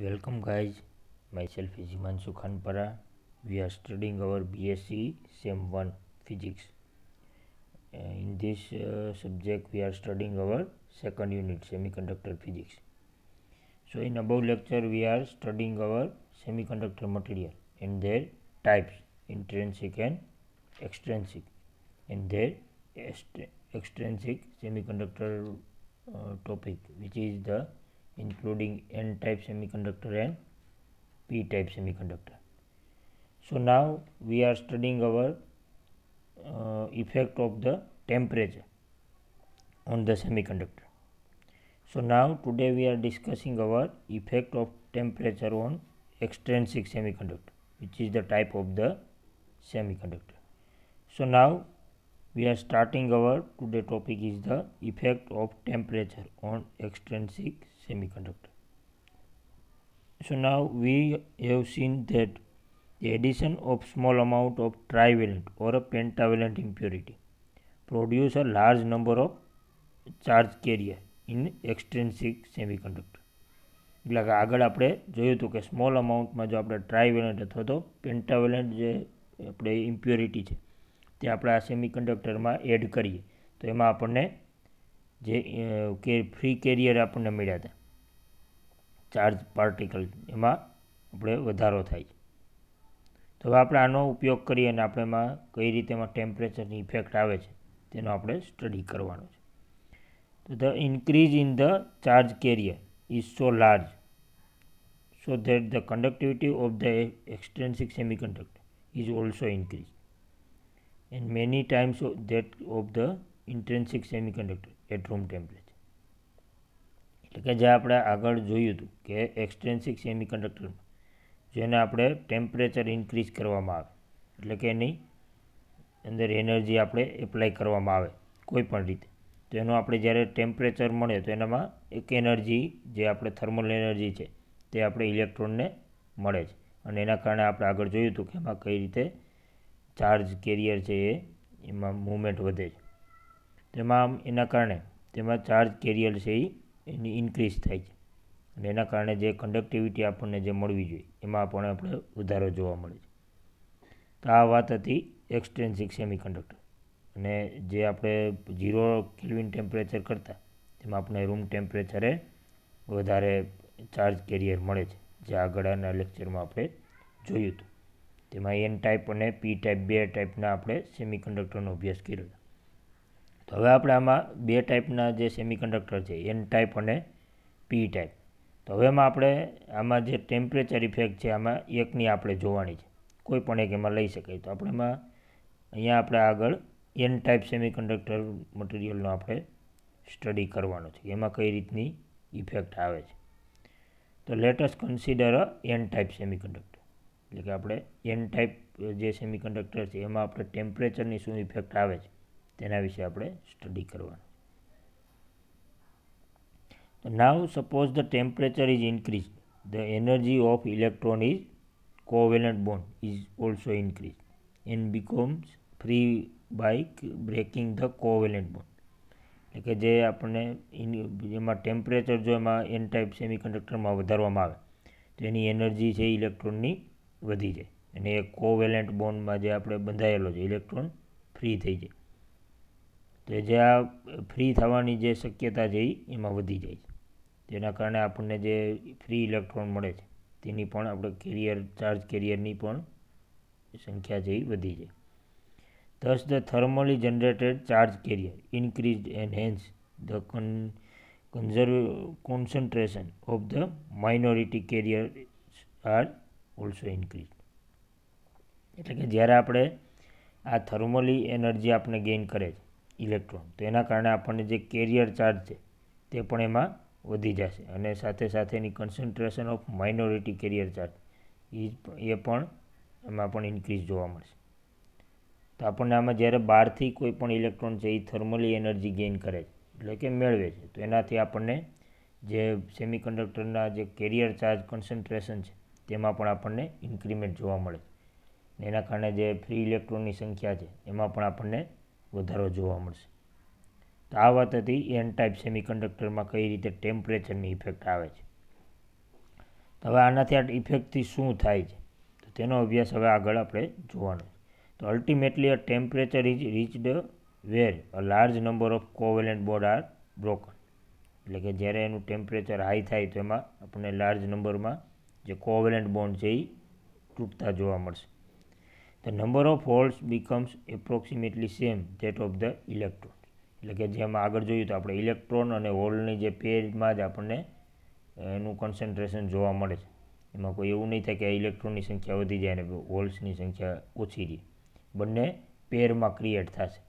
Welcome guys, myself is Himanshu Khanpara. We are studying our BSc Sem 1 Physics. In this subject we are studying our second unit Semiconductor Physics. So in above lecture we are studying our semiconductor material and their types, intrinsic and extrinsic, and their extrinsic semiconductor topic, which is the including N-type semiconductor and P-type semiconductor. So now we are studying our effect of the temperature on the semiconductor. So now today we are discussing our effect of temperature on extrinsic semiconductor, which is the type of the semiconductor. So now we are starting our today topic is the effect of temperature on extrinsic semiconductor. So now we have seen that the addition of small amount of trivalent or a pentavalent impurity produce a large number of charge carrier in extrinsic semiconductor. એટલે કે આગળ આપણે જોયું હતું કે small અમાઉન્ટમાં જો આપણે ટ્રાઇવેલન્ટ અથવા તો પેન્ટાવેલન્ટ જે આપણે ઇમ્પ્યોરિટી છે તે આપણે આ સેમિકન્ડક્ટરમાં એડ કરીએ તો એમાં આપણને જે ફ્રી કેરિયર આપણને મળ્યા હતા ચાર્જ પાર્ટિકલ એમાં આપણે વધારો થાય છે. તો હવે આપણે આનો ઉપયોગ કરીએ અને આપણે એમાં કઈ રીતે એમાં ટેમ્પરેચરની ઇફેક્ટ આવે છે તેનો આપણે સ્ટડી કરવાનો છે. તો the increase in the charge carrier is so large so that the conductivity of the extrinsic semiconductor is also increased and many times that of the intrinsic semiconductor at room temperature. એટલે કે જે આપણે આગળ જોયું હતું કે એક્સટ્રિન્સિક સેમિકન્ડક્ટરમાં જેને આપણે ટેમ્પરેચર ઇન્ક્રીઝ કરવામાં આવે એટલે કે એની અંદર એનર્જી આપણે એપ્લાય કરવામાં આવે કોઈ પણ રીતે તો એનું આપણે જ્યારે ટેમ્પરેચર મળે તો એનામાં એક એનર્જી જે આપણે થર્મલ એનર્જી છે તે આપણે ઇલેક્ટ્રોનને મળે છે અને એના કારણે આપણે આગળ જોયું હતું કે એમાં કઈ રીતે ચાર્જ કેરિયર છે એમાં મૂવમેન્ટ વધે છે. તેમાં એના કારણે તેમાં ચાર્જ કેરિયર છે એની ઇન્ક્રીઝ થાય છે અને એના કારણે જે કન્ડક્ટિવિટી આપણને જે મળવી જોઈએ એમાં પણ આપણે વધારો જોવા મળે છે. તો આ વાત હતી એક્સટ્રિન્સિક સેમિકન્ડક્ટર અને જે આપણે 0 કેલ્વિન ટેમ્પરેચર કરતાં તેમાં આપણે રૂમ ટેમ્પરેચરે વધારે ચાર્જ કેરિયર મળે છે જે આગળના લેક્ચરમાં આપણે જોયું હતું. તેમાં એન ટાઈપ અને પી ટાઈપ બે ટાઈપના આપણે સેમિકન્ડક્ટરનો અભ્યાસ કર્યો હતો. તો હવે આપણે આમાં બે ટાઈપના જે સેમિકન્ડક્ટર છે એન ટાઈપ અને પી ટાઈપ. તો હવે એમાં આપણે આમાં જે ટેમ્પરેચર ઇફેક્ટ છે આમાં એકની આપણે જોવાની છે, કોઈ પણ એક એમાં લઈ શકાય. તો આપણે એમાં અહીંયા આપણે આગળ એન ટાઈપ સેમિકન્ડક્ટર મટીરિયલનો આપણે સ્ટડી કરવાનો છે એમાં કઈ રીતની ઇફેક્ટ આવે છે. તો લેટ અસ કન્સિડર અ એન ટાઈપ સેમિકન્ડક્ટર એટલે કે આપણે એન ટાઈપ જે સેમિકન્ડક્ટર છે એમાં આપણે ટેમ્પરેચરની શું ઇફેક્ટ આવે છે તેના વિશે આપણે સ્ટડી કરવાનું. તો now suppose the temperature is increase the energy of electron is covalent bond is also increase and becomes free by breaking the covalent bond. એટલે કે જે આપણને એમાં ટેમ્પરેચર જો એમાં એન ટાઈપ સેમિકન્ડક્ટરમાં વધારવામાં આવે તો એની એનર્જી છે ઇલેક્ટ્રોનની વધી જાય અને એ કોવેલન્ટ બોન્ડમાં જે આપણે બંધાયેલો છે ઇલેક્ટ્રોન ફ્રી થઈ જાય. તો જે આ ફ્રી થવાની જે શક્યતા છે એમાં વધી જાય છે. તેના કારણે આપણને જે ફ્રી ઇલેક્ટ્રોન મળે છે તેની પણ આપણે કેરિયર ચાર્જ કેરિયરની પણ સંખ્યા છે એ વધી જાય. Thus the thermally generated charge carrier increased and hence the concentration of the minority carriers are also increased. એટલે કે જ્યારે આપણે આ થર્મલી એનર્જી આપણે ગેઇન કરે છે ઇલેક્ટ્રોન તો એના કારણે આપણને જે કેરિયર ચાર્જ છે તે પણ એમાં વધી જશે અને સાથે સાથે એની concentration of minority carrier charge એ પણ એમાં પણ ઇન્ક્રીઝ જોવા મળશે. તો આપણને આમાં જ્યારે બહારથી કોઈ પણ ઇલેક્ટ્રોન છે એ થર્મલી એનર્જી ગેઇન કરે છે એટલે કે મેળવે છે તો એનાથી આપણને જે સેમિકન્ડક્ટરના જે કેરિયર ચાર્જ કન્સન્ટ્રેશન છે તેમાં પણ આપણને ઇન્ક્રીમેન્ટ જોવા મળે છે. એના કારણે જે ફ્રી ઇલેક્ટ્રોનની સંખ્યા છે એમાં પણ આપણને વધારો જોવા મળશે. તો આ વાત હતી એન ટાઈપ સેમિકન્ડક્ટરમાં કઈ રીતે ટેમ્પરેચરની ઇફેક્ટ આવે છે. તો હવે આનાથી આ ઇફેક્ટથી શું થાય છે તો તેનો અભ્યાસ હવે આગળ આપણે જોવાનો છે. તો ultimately a temperature is reached where a large number of covalent bond are broken. એટલે કે જ્યારે એનું ટેમ્પરેચર હાઈ થાય તો એમાં આપણને લાર્જ નંબરમાં જે કોવેલેન્ટ બોન્ડ છે એ તૂટતા જોવા મળશે. The number of holes becomes approximately same that of the electron. એટલે કે જેમાં આગળ જોયું તો આપણે ઇલેક્ટ્રોન અને હોલની જે પેરમાં જ આપણને એનું કોન્સન્ટ્રેશન જોવા મળે છે. એમાં કોઈ એવું નહીં થાય કે ઇલેક્ટ્રોનની સંખ્યા વધી જાય અને હોલ્સની સંખ્યા ઓછી રહે. બંને પેરમાં ક્રિએટ થશે.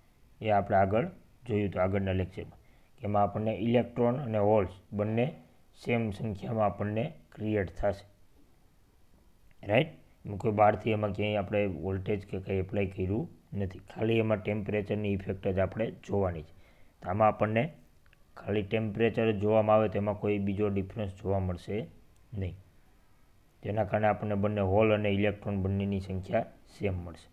એ આપણે આગળ જોયું તો આગળના લેક્ચરમાં કે એમાં આપણને ઇલેક્ટ્રોન અને હોલ્સ બંને સેમ સંખ્યામાં આપણને ક્રિએટ થશે. રાઈટ. એમાં કોઈ બહારથી એમાં ક્યાંય આપણે વોલ્ટેજ કે કંઈ એપ્લાય કર્યું નથી. ખાલી એમાં ટેમ્પરેચરની ઇફેક્ટ જ આપણે જોવાની છે. તો આમાં આપણને ખાલી ટેમ્પરેચર જોવામાં આવે તો એમાં કોઈ બીજો ડિફરન્સ જોવા મળશે નહીં. જેના કારણે આપણને બંને હોલ અને ઇલેક્ટ્રોન બંનેની સંખ્યા સેમ મળશે.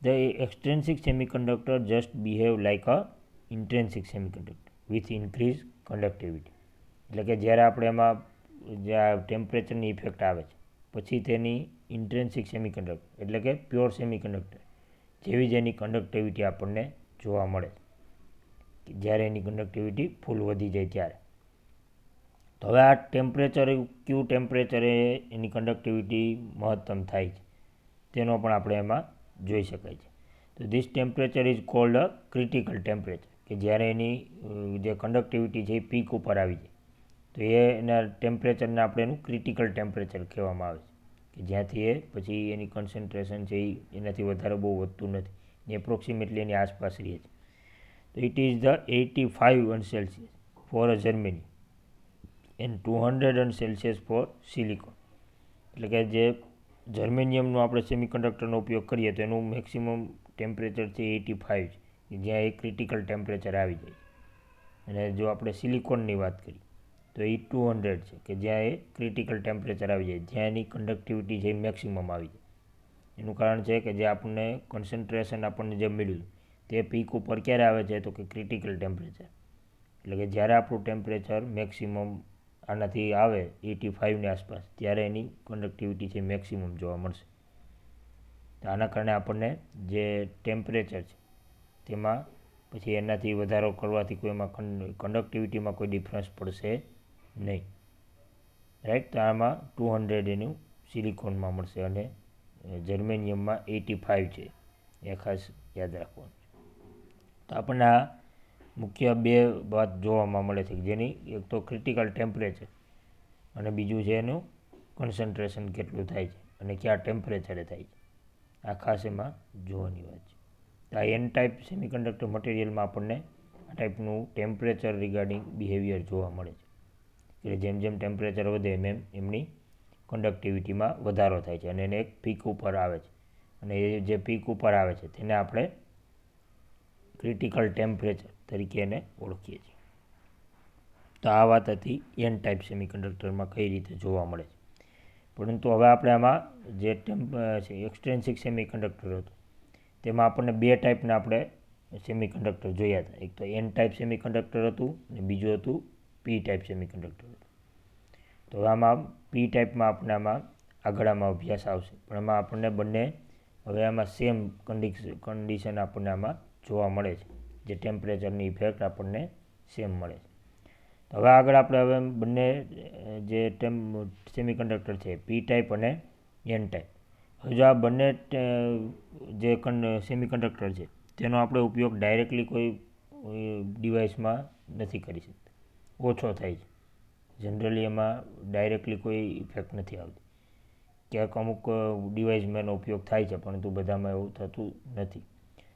The extrinsic semiconductor just behave like a intrinsic semiconductor with increased conductivity. એટલે કે જ્યારે આપણે એમાં જે આ ટેમ્પરેચરની ઇફેક્ટ આવે છે પછી તેની ઇન્ટ્રેન્સિક સેમિકન્ડક્ટર એટલે કે પ્યોર સેમિકન્ડક્ટર જેવી જ એની કંડક્ટિવિટી આપણને જોવા મળે છે જ્યારે એની કંડક્ટિવિટી ફૂલ વધી જાય ત્યારે. તો હવે આ ટેમ્પરેચર કયું ટેમ્પરેચરે એની કંડક્ટિવિટી મહત્તમ થાય છે તેનો પણ આપણે એમાં જોઈ શકાય છે. તો this temperature is called a critical temperature કે જ્યારે એની જે કંડક્ટિવિટી છે એ પીક ઉપર આવી જાય તો એના ટેમ્પરેચરને આપણે એનું ક્રિટિકલ ટેમ્પરેચર કહેવામાં આવે છે કે જ્યાંથી એ પછી એની કોન્સન્ટ્રેશન છે એ એનાથી વધારે બહુ વધતું નથી. એપ્રોક્સિમેટલી એની આસપાસ રહે છે. તો it is the 85 °C for a Germany and 200 °C for silicon. એટલે કે જે જર્મેનિયમનો આપણે સેમિકન્ડક્ટરનો ઉપયોગ કરીએ તો એનું મેક્સિમમ ટેમ્પરેચર છે 85 છે જ્યાં એ ક્રિટિકલ ટેમ્પરેચર આવી જાય. અને જો આપણે સિલિકોનની વાત કરીએ તો એ 200 છે કે જ્યાં એ ક્રિટિકલ ટેમ્પરેચર આવી જાય જ્યાં એની કંડક્ટિવિટી છે એ મેક્સિમમ આવી જાય. એનું કારણ છે કે જે આપણને કોન્સન્ટ્રેશન આપણને જે મળ્યું તે પીક ઉપર ક્યારે આવે છે તો કે ક્રિટિકલ ટેમ્પરેચર. એટલે કે જ્યારે આપણું ટેમ્પરેચર મેક્સિમમ આનાથી આવે 85ની આસપાસ ત્યારે એની કંડક્ટિવિટી છે મેક્સિમમ જોવા મળશે. તો આના કારણે આપણને જે ટેમ્પરેચર છે તેમાં પછી એનાથી વધારો કરવાથી કોઈ એમાં કંડક્ટિવિટીમાં કોઈ ડિફરન્સ પડશે નહીં. રાઈટ. તો આમાં 200 એનું સિલિકોનમાં મળશે અને જર્મેનિયમમાં 85 છે. એ ખાસ યાદ રાખવાનું છે. તો આપણને આ મુખ્ય બે વાત જોવામાં મળે છે જેની એક તો ક્રિટિકલ ટેમ્પરેચર અને બીજું છે એનું કોન્સન્ટ્રેશન કેટલું થાય છે અને કયા ટેમ્પરેચરે થાય છે. આ ખાસ એમાં જોવાની વાત છે. તો આ એન ટાઈપ સેમિકન્ડક્ટર મટીરિયલમાં આપણને આ ટાઈપનું ટેમ્પરેચર રિગાર્ડિંગ બિહેવિયર જોવા મળે છે કે જેમ જેમ ટેમ્પરેચર વધે એમ એમની કંડક્ટિવિટીમાં વધારો થાય છે અને એને એક પીક ઉપર આવે છે અને એ જે પીક ઉપર આવે છે તેને આપણે ક્રિટિકલ ટેમ્પરેચર તરીકે એને ઓળખીએ છીએ. તો આ વાત હતી એન ટાઈપ સેમિકન્ડક્ટરમાં કઈ રીતે જોવા મળે છે. પરંતુ હવે આપણે આમાં જે એક્સટ્રિન્સિક સેમિકન્ડક્ટર હતું તેમાં આપણને બે ટાઈપના આપણે સેમિકન્ડક્ટર જોયા હતા. એક તો એન ટાઈપ સેમિકન્ડક્ટર હતું અને બીજું હતું પી ટાઈપ સેમિકન્ડક્ટર હતું. તો આમાં પી ટાઈપમાં આપણે આમાં આગળ આમાં અભ્યાસ આવશે પણ એમાં આપણને બંને હવે આમાં સેમ કન્ડિશન આપણને આમાં જોવા મળે છે જે ટેમ્પરેચરની ઇફેક્ટ આપણને સેમ મળે છે. તો હવે આગળ આપણે હવે બંને જે સેમિકન્ડક્ટર છે પી ટાઈપ અને એન ટાઈપ. હવે જો આ બંને જે સેમિકન્ડક્ટર છે તેનો આપણે ઉપયોગ ડાયરેક્ટલી કોઈ ડિવાઇસમાં નથી કરી શકતા. ઓછો થાય છે. જનરલી એમાં ડાયરેક્ટલી કોઈ ઇફેક્ટ નથી આવતી. ક્યાંક અમુક ડિવાઇસમાં એનો ઉપયોગ થાય છે પરંતુ બધામાં એવું થતું નથી.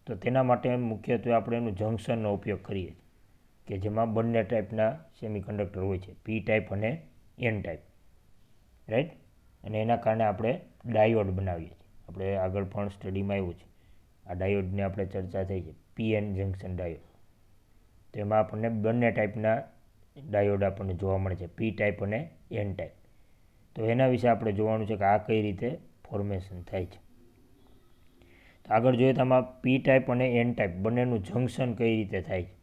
તો તેના માટે મુખ્યત્વે આપણે એનું જંક્શનનો ઉપયોગ કરીએ છીએ કે જેમાં બંને ટાઈપના સેમિકન્ડક્ટર હોય છે પી ટાઈપ અને એન ટાઈપ. રાઈટ. અને એના કારણે આપણે ડાયોડ બનાવીએ છીએ. આપણે આગળ પણ સ્ટડીમાં આવ્યું છે આ ડાયોડની આપણે ચર્ચા થઈ છે પીએન જંક્શન ડાયોડ. તો એમાં આપણને બંને ટાઈપના ડાયોડ આપણને જોવા મળે છે પી ટાઈપ અને એન ટાઈપ. તો એના વિશે આપણે જોવાનું છે કે આ કઈ રીતે ફોર્મેશન થાય છે. તો આગળ જોઈએ તો આમાં પી ટાઈપ અને એન ટાઈપ બંનેનું જંક્શન કઈ રીતે થાય છે.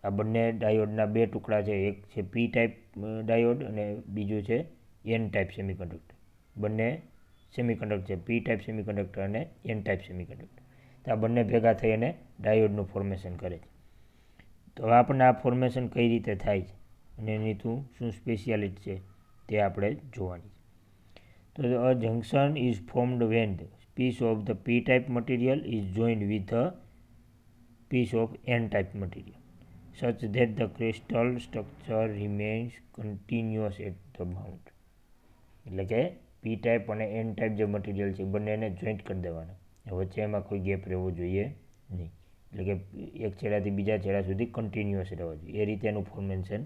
આ બંને ડાયોડના બે ટુકડા છે, એક છે પી ટાઈપ ડાયોડ અને બીજું છે એન ટાઈપ સેમિકન્ડક્ટર. બંને સેમિકન્ડક્ટર છે, પી ટાઈપ સેમિકન્ડક્ટર અને એન ટાઈપ સેમિકન્ડક્ટર. તો આ બંને ભેગા થઈ અને ડાયોડનું ફોર્મેશન કરે છે. તો હવે આપણને આ ફોર્મેશન કઈ રીતે થાય છે અને એની શું સ્પેશિયાલિટી છે તે આપણે જોવાની છે. તો a junction is formed when the piece of the p-type material is joined with a piece of n-type material such that the crystal structure remains continuous at the bound. એટલે કે પી ટાઈપ અને N type જે material છે બંનેને joint કરી દેવાના, વચ્ચે એમાં કોઈ ગેપ રહેવો જોઈએ નહીં. એટલે કે એક છેડાથી બીજા છેડા સુધી કન્ટિન્યુઅસ રહેવા જોઈએ, એ રીતે એનું ફોર્મેશન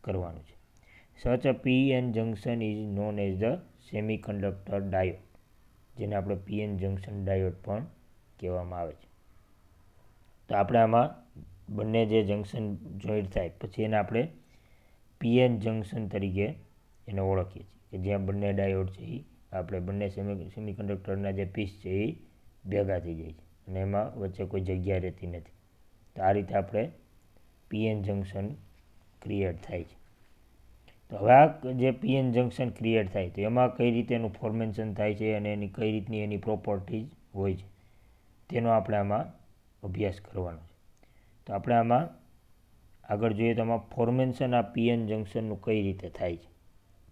કરવાનું છે. Such a PN junction is known as the semiconductor diode, જેને આપણે પીએન જંક્શન ડાયોડ પણ કહેવામાં આવે છે. તો આપણે આમાં બંને જે જંક્શન જોઈન્ટ થાય પછી એને આપણે પીએન જંક્શન તરીકે એને ઓળખીએ છીએ, કે જ્યાં બંને ડાયોડ છે એ આપણે બંને સેમિકન્ડક્ટરના જે પીસ છે એ ભેગા થઈ જાય છે અને એમાં વચ્ચે કોઈ જગ્યા રહેતી નથી. તો આ રીતે આપણે પીએન જંક્શન ક્રિએટ થાય છે. તો હવે આ જે પીએન જંક્શન ક્રિએટ થાય તો એમાં કઈ રીતે એનું ફોર્મેશન થાય છે અને એની કઈ રીતની એની પ્રોપર્ટીઝ હોય છે તેનો આપણે આમાં અભ્યાસ કરવાનો છે. તો આપણે આમાં આગળ જોઈએ તો આમાં ફોર્મેશન આ પીએન જંક્શનનું કઈ રીતે થાય છે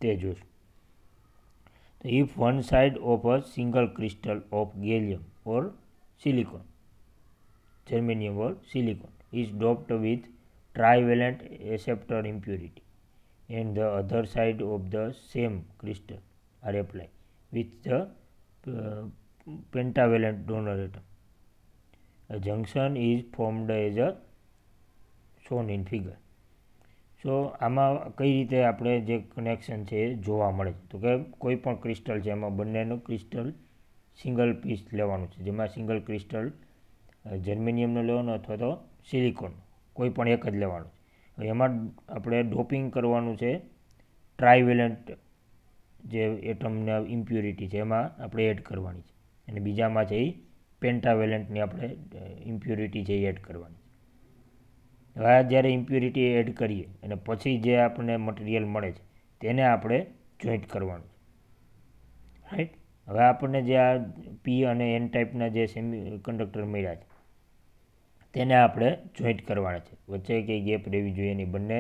તે જોઈશું. તો if one side of a single crystal of gallium or silicon, germanium or silicon is doped with trivalent acceptor impurity and the other side of the same crystal are applied with the pentavalent donor atom. A junction is formed as a shown in figure. સો આમાં કઈ રીતે આપણે જે connection છે એ જોવા મળે છે. તો કે કોઈ પણ ક્રિસ્ટલ છે એમાં બંનેનું ક્રિસ્ટલ સિંગલ પીસ લેવાનું છે, જેમાં સિંગલ ક્રિસ્ટલ જર્મેનિયમનું લેવાનું અથવા તો સિલિકોન કોઈ પણ એક જ લેવાનું છે. એમાં આપણે ડોપિંગ કરવાનું છે ટ્રાયવેલન્ટ જે એટમના ઇમ્પ્યુરિટી છે એમાં આપણે એડ કરવાની છે, અને બીજામાં છે એ પેન્ટાવેલન્ટની આપણે ઇમ્પ્યુરિટી છે એ એડ કરવાની છે. હવે આ જ્યારે ઇમ્પ્યુરિટી એડ કરીએ અને પછી જે આપણને મટીરિયલ મળે છે તેને આપણે જોઈન્ટ કરવાનું છે, રાઈટ. હવે આપણને જે આ પી અને એન ટાઈપના જે સેમિકન્ડક્ટર મળ્યા છે તેને આપણે જોઈન્ટ કરવાના છે, વચ્ચે કંઈ ગેપ રહેવી જોઈએ નહીં, બંને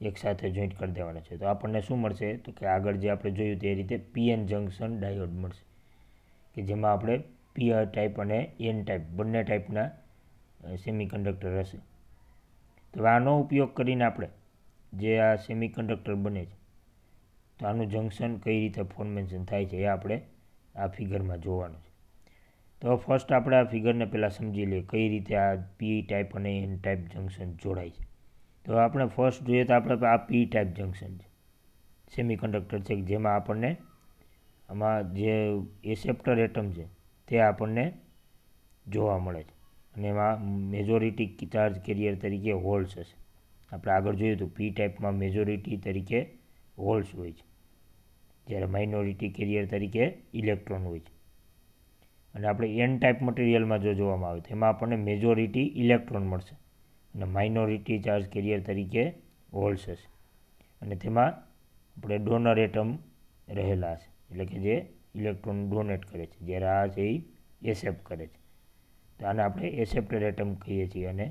એકસાથે જોઈન્ટ કરી દેવાના છે. તો આપણને શું મળશે તો કે આગળ જે આપણે જોયું તે રીતે પીએન જંક્શન ડાયોડ મળશે, કે જેમાં આપણે પી ટાઈપ અને એન ટાઈપ બંને ટાઈપના સેમિકન્ડક્ટર હશે. તો આનો ઉપયોગ કરીને આપણે જે આ સેમિકન્ડક્ટર બને છે તો આનું જંક્શન કઈ રીતે ફોર્મેશન થાય છે એ આપણે આ ફિગરમાં જોવાનું છે. તો ફર્સ્ટ આપણે આ ફિગરને પહેલાં સમજી લઈએ કઈ રીતે આ પી ટાઈપ અને એન ટાઈપ જંક્શન જોડાય છે. તો આપણે ફર્સ્ટ જોઈએ તો આપણે આ પી ટાઈપ જંક્શન છે, સેમિકન્ડક્ટર છે, જેમાં આપણને આમાં જે એસેપ્ટર એટમ છે તે આપણને જોવા મળે છે અને એમાં મેજોરિટી ચાર્જ કેરિયર તરીકે હોલ્સ હશે. આપણે આગળ જોયું તો પી ટાઈપમાં મેજોરિટી તરીકે હોલ્સ હોય છે, જ્યારે માઇનોરિટી કેરિયર તરીકે ઇલેક્ટ્રોન હોય છે. અને આપણે એન ટાઈપ મટીરિયલમાં જો જોવામાં આવે તો એમાં આપણને મેજોરિટી ઇલેક્ટ્રોન મળશે અને માઇનોરિટી ચાર્જ કેરિયર તરીકે હોલ્સ હશે, અને તેમાં આપણે ડોનર એટમ રહેલા હશે, એટલે કે જે ઇલેક્ટ્રોન ડોનેટ કરે છે, જ્યારે આ છે એ એસેપ્ટ કરે છે. તો આને આપણે એસેપ્ટર એટમ કહીએ છીએ અને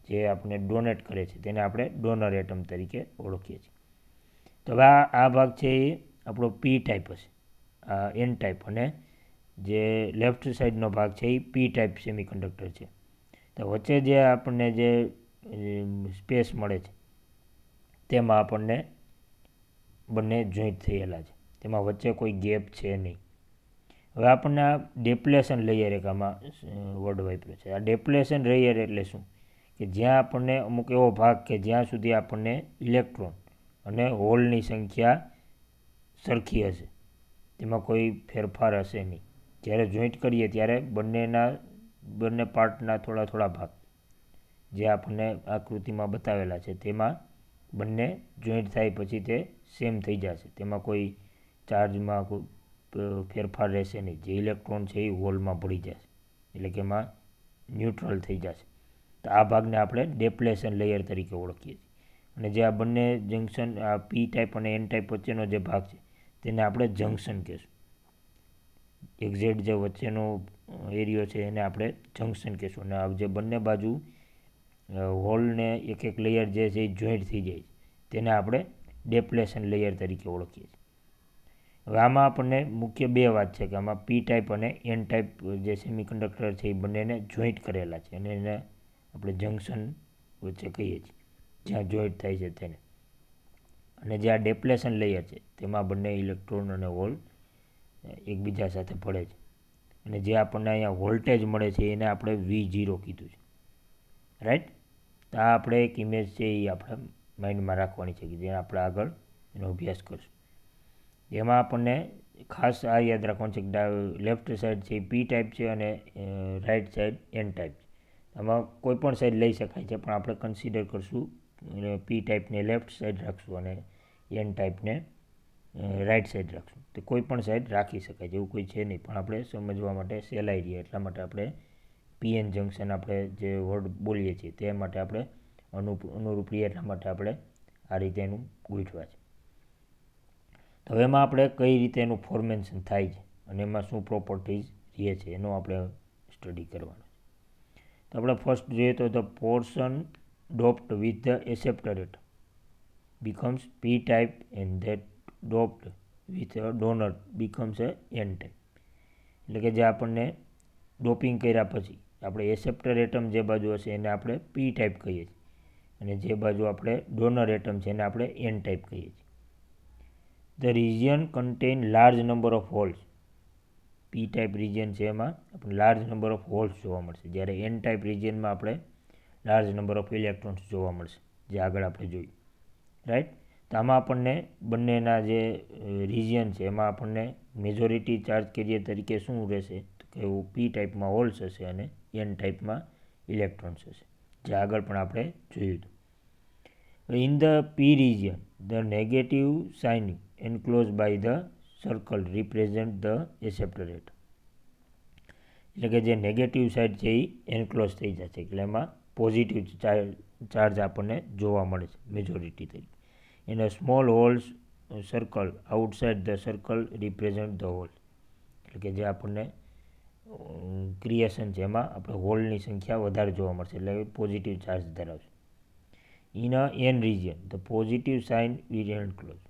જે આપણે ડોનેટ કરે છે તેને આપણે ડોનર એટમ તરીકે ઓળખીએ છીએ. તો હવે આ ભાગ છે એ આપણો પી ટાઈપ હશે, આ એન ટાઈપ, અને જે લેફ્ટ સાઈડનો ભાગ છે એ પી ટાઈપ સેમિકન્ડક્ટર છે. તો વચ્ચે જે આપણને જે સ્પેસ મળે છે તેમાં આપણને બંને જોઈન્ટ થયેલા છે, તેમાં વચ્ચે કોઈ ગેપ છે નહીં. હવે આપણને આ ડેપ્લેશન લેયર એક આમાં વર્ડ વાપર્યો છે. આ ડેપ્લેશન લેયર એટલે શું, કે જ્યાં આપણને અમુક એવો ભાગ કે જ્યાં સુધી આપણને ઇલેક્ટ્રોન અને હોલની સંખ્યા સરખી હશે, તેમાં કોઈ ફેરફાર હશે નહીં. જ્યારે જોઈન્ટ કરીએ ત્યારે બંને પાર્ટના થોડા થોડા ભાગ જે આપણને આકૃતિમાં બતાવેલા છે તેમાં બંને જોઈન્ટ થાય પછી તે સેમ થઈ જશે, તેમાં કોઈ ચાર્જમાં કોઈ ફેરફાર રહેશે નહીં. જે ઇલેક્ટ્રોન છે એ હોલમાં ભળી જશે, એટલે કે એમાં ન્યુટ્રલ થઈ જશે. તો આ ભાગને આપણે ડેપ્લેશન લેયર તરીકે ઓળખીએ છીએ. અને જે આ બંને જંક્શન, આ પી ટાઈપ અને એન ટાઈપ વચ્ચેનો જે ભાગ છે તેને આપણે જંક્શન કહેશું. એક્ઝેક્ટ જે વચ્ચેનો એરિયો છે એને આપણે જંક્શન કહેશું. અને આ જે બંને બાજુ હોલને એક એક લેયર જે છે એ જોઈન્ટ થઈ જાય છે તેને આપણે ડેપ્લેશન લેયર તરીકે ઓળખીએ છીએ. હવે આમાં આપણને મુખ્ય બે વાત છે કે આમાં પી ટાઈપ અને એન ટાઈપ જે સેમિકન્ડક્ટર છે એ બંનેને જોઈન્ટ કરેલા છે અને એને આપણે જંક્શન વચ્ચે કહીએ છીએ, જ્યાં જોઈન્ટ થાય છે તેને. અને જે આ ડેપ્લેશન લેયર છે તેમાં બંને ઇલેક્ટ્રોન અને હોલ એકબીજા સાથે ભળે છે. અને જે આપણને અહીંયા વોલ્ટેજ મળે છે એને આપણે V0 કીધું છે, રાઈટ. તો આ આપણે એક ઇમેજ છે એ આપણે માઇન્ડમાં રાખવાની છે કે જે આપણે આગળ એનો અભ્યાસ કરશું. એમાં આપણને ખાસ આ યાદ રાખવાનું છે કે લેફ્ટ સાઈડ છે એ પી ટાઈપ છે અને રાઈટ સાઈડ એન ટાઈપ છે. આમાં કોઈ પણ સાઈડ લઈ શકાય છે, પણ આપણે કન્સિડર કરશું પી ટાઈપને લેફ્ટ સાઈડ રાખશું અને એન ટાઈપને રાઈટ સાઈડ રાખશું. તો કોઈ પણ સાઈડ રાખી શકાય છે એવું કોઈ છે નહીં, પણ આપણે સમજવા માટે સહેલાઈ રહીએ એટલા માટે આપણે પીએન જંક્શન આપણે જે વર્ડ બોલીએ છીએ તે માટે આપણે અનુરૂપ રહીએ એટલા માટે આપણે આ રીતે એનું ગોઠવા છે. તો હવે એમાં આપણે કઈ રીતે એનું ફોર્મેશન થાય છે અને એમાં શું પ્રોપર્ટીઝ રહે છે એનો આપણે સ્ટડી કરવાનો છે. તો આપણે ફર્સ્ટ જોઈએ તો the portion doped with the acceptor atom becomes p type and that doped with a donor becomes a n type. એટલે કે જે આપણને ડોપિંગ કર્યા પછી આપણે એસેપ્ટર એટમ જે બાજુ હશે એને આપણે પી ટાઈપ કહીએ છીએ અને જે બાજુ આપણે ડોનર એટમ છે એને આપણે એન ટાઈપ કહીએ છીએ. The region contain large number of holes. P type region છે એમાં આપણે લાર્જ નંબર ઓફ હોલ્સ જોવા મળશે, જ્યારે એન ટાઈપ રિજિયનમાં આપણે લાર્જ નંબર ઓફ ઇલેક્ટ્રોન્સ જોવા મળશે, જે આગળ આપણે જોયું, રાઈટ. તો આમાં આપણને બંનેના જે રિજિયન છે એમાં આપણને મેજોરિટી ચાર્જ કેરિયર તરીકે શું રહેશે તો કે એવું પી ટાઈપમાં હોલ્સ હશે અને એન ટાઈપમાં ઇલેક્ટ્રોન્સ હશે, જે આગળ પણ આપણે જોયું હતું. In the P region the negative sign enclose by the circle represent the acceptor atom. એટલે કે જે નેગેટિવ સાઇડ છે એ એન્ક્લોઝ થઈ જશે, એટલે એમાં પોઝિટિવ ચાર્જ આપણને જોવા મળે છે મેજોરિટી તરીકે. An small holes circle outside the circle represent the hole. એટલે કે જે આપણને ક્રિએશન છે એમાં આપણે હોલની સંખ્યા વધારે જોવા મળશે, એટલે પોઝિટિવ ચાર્જ ધરાવશે. In a N region the positive sign will enclose.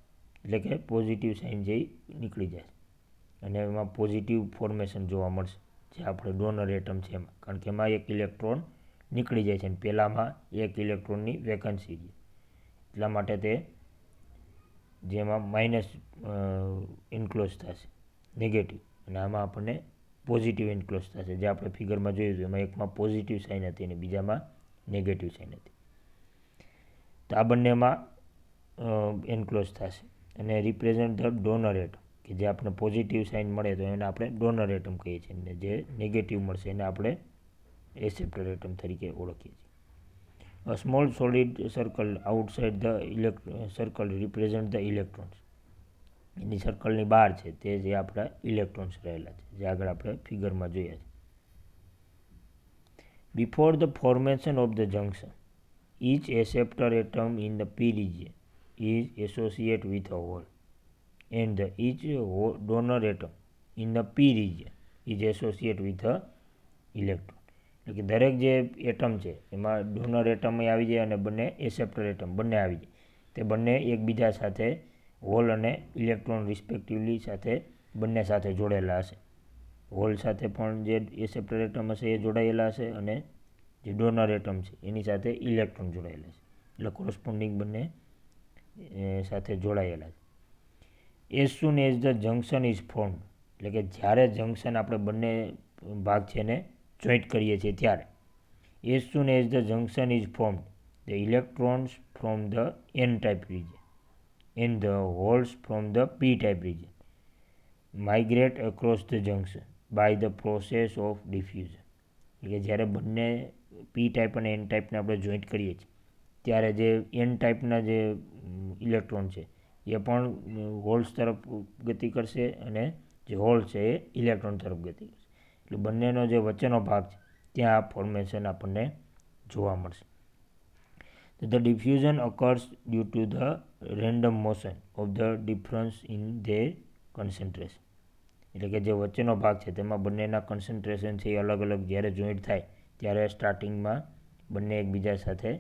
એટલે કે પોઝિટિવ સાઇન જે નીકળી જાય અને એમાં પોઝિટિવ ફોર્મેશન જોવા મળશે, જે આપણે ડોનર એટમ છે એમાં, કારણ કે એમાં એક ઇલેક્ટ્રોન નીકળી જાય છે અને પહેલાંમાં એક ઇલેક્ટ્રોનની વેકન્સી છે, એટલા માટે તે જેમાં માઇનસ ઇન્ક્લોઝ થશે નેગેટિવ અને આમાં આપણને પોઝિટિવ ઇન્ક્લોઝ થશે, જે આપણે ફિગરમાં જોયું હતું. એમાં એકમાં પોઝિટિવ સાઇન હતી અને બીજામાં નેગેટિવ સાઇન હતી. તો આ બંનેમાં એન્ક્લોઝ થશે અને રિપ્રેઝન્ટ ધ ડોનર એટમ, કે જે આપણે પોઝિટિવ સાઇન મળે તો એને આપણે ડોનર એટમ કહીએ છીએ અને જે નેગેટિવ મળશે એને આપણે એસેપ્ટર એટમ તરીકે ઓળખીએ છીએ. A small solid circle outside the circle represent the electrons. એની સર્કલની બહાર છે તે જે આપણા ઇલેક્ટ્રોન્સ રહેલા છે, જે આગળ આપણે ફિગરમાં જોયા છે. Before the formation of the junction each acceptor atom in the p region is associated with a hole and each donor atom in the p region is associated with a electron. એટલે કે દરેક જે atom છે એમાં donor atom આવી જાય અને બંને એસેપ્ટર એટમ બંને આવી જાય, તે બંને એકબીજા સાથે હોલ અને ઇલેક્ટ્રોન રિસ્પેક્ટિવલી સાથે બંને સાથે જોડાયેલા હશે. હોલ સાથે પણ જે એસેપ્ટર એટમ હશે એ જોડાયેલા હશે અને જે ડોનર એટમ છે એની સાથે ઇલેક્ટ્રોન જોડાયેલા છે, એટલે કોરસ્પોન્ડિંગ બંને સાથે જોડાયેલા છે. As soon as the junction is formed. એટલે કે જ્યારે જંક્શન આપણે બંને ભાગ છે એને જોઈન્ટ કરીએ છીએ ત્યારે as soon as the junction is formed the electrons from the N type region and the holes from the P type region migrate across the junction by the process of diffusion. એટલે કે જ્યારે બંને પી type અને N ટાઈપને આપણે joint કરીએ છીએ ત્યારે જે એન ટાઈપના જે ઇલેક્ટ્રોન છે એ પણ હોલ્સ તરફ ગતિ કરશે અને જે હોલ છે એ ઇલેક્ટ્રોન તરફ ગતિ કરશે. એટલે બંનેનો જે વચ્ચેનો ભાગ છે ત્યાં આ ફોર્મેશન આપણને જોવા મળશે. The diffusion occurs due to the random motion of the difference in their concentration. એટલે કે જે વચ્ચેનો ભાગ છે તેમાં બંનેના કન્સન્ટ્રેશન છે એ અલગ અલગ જ્યારે જોઈન્ટ થાય ત્યારે સ્ટાર્ટિંગમાં બંને એકબીજા સાથે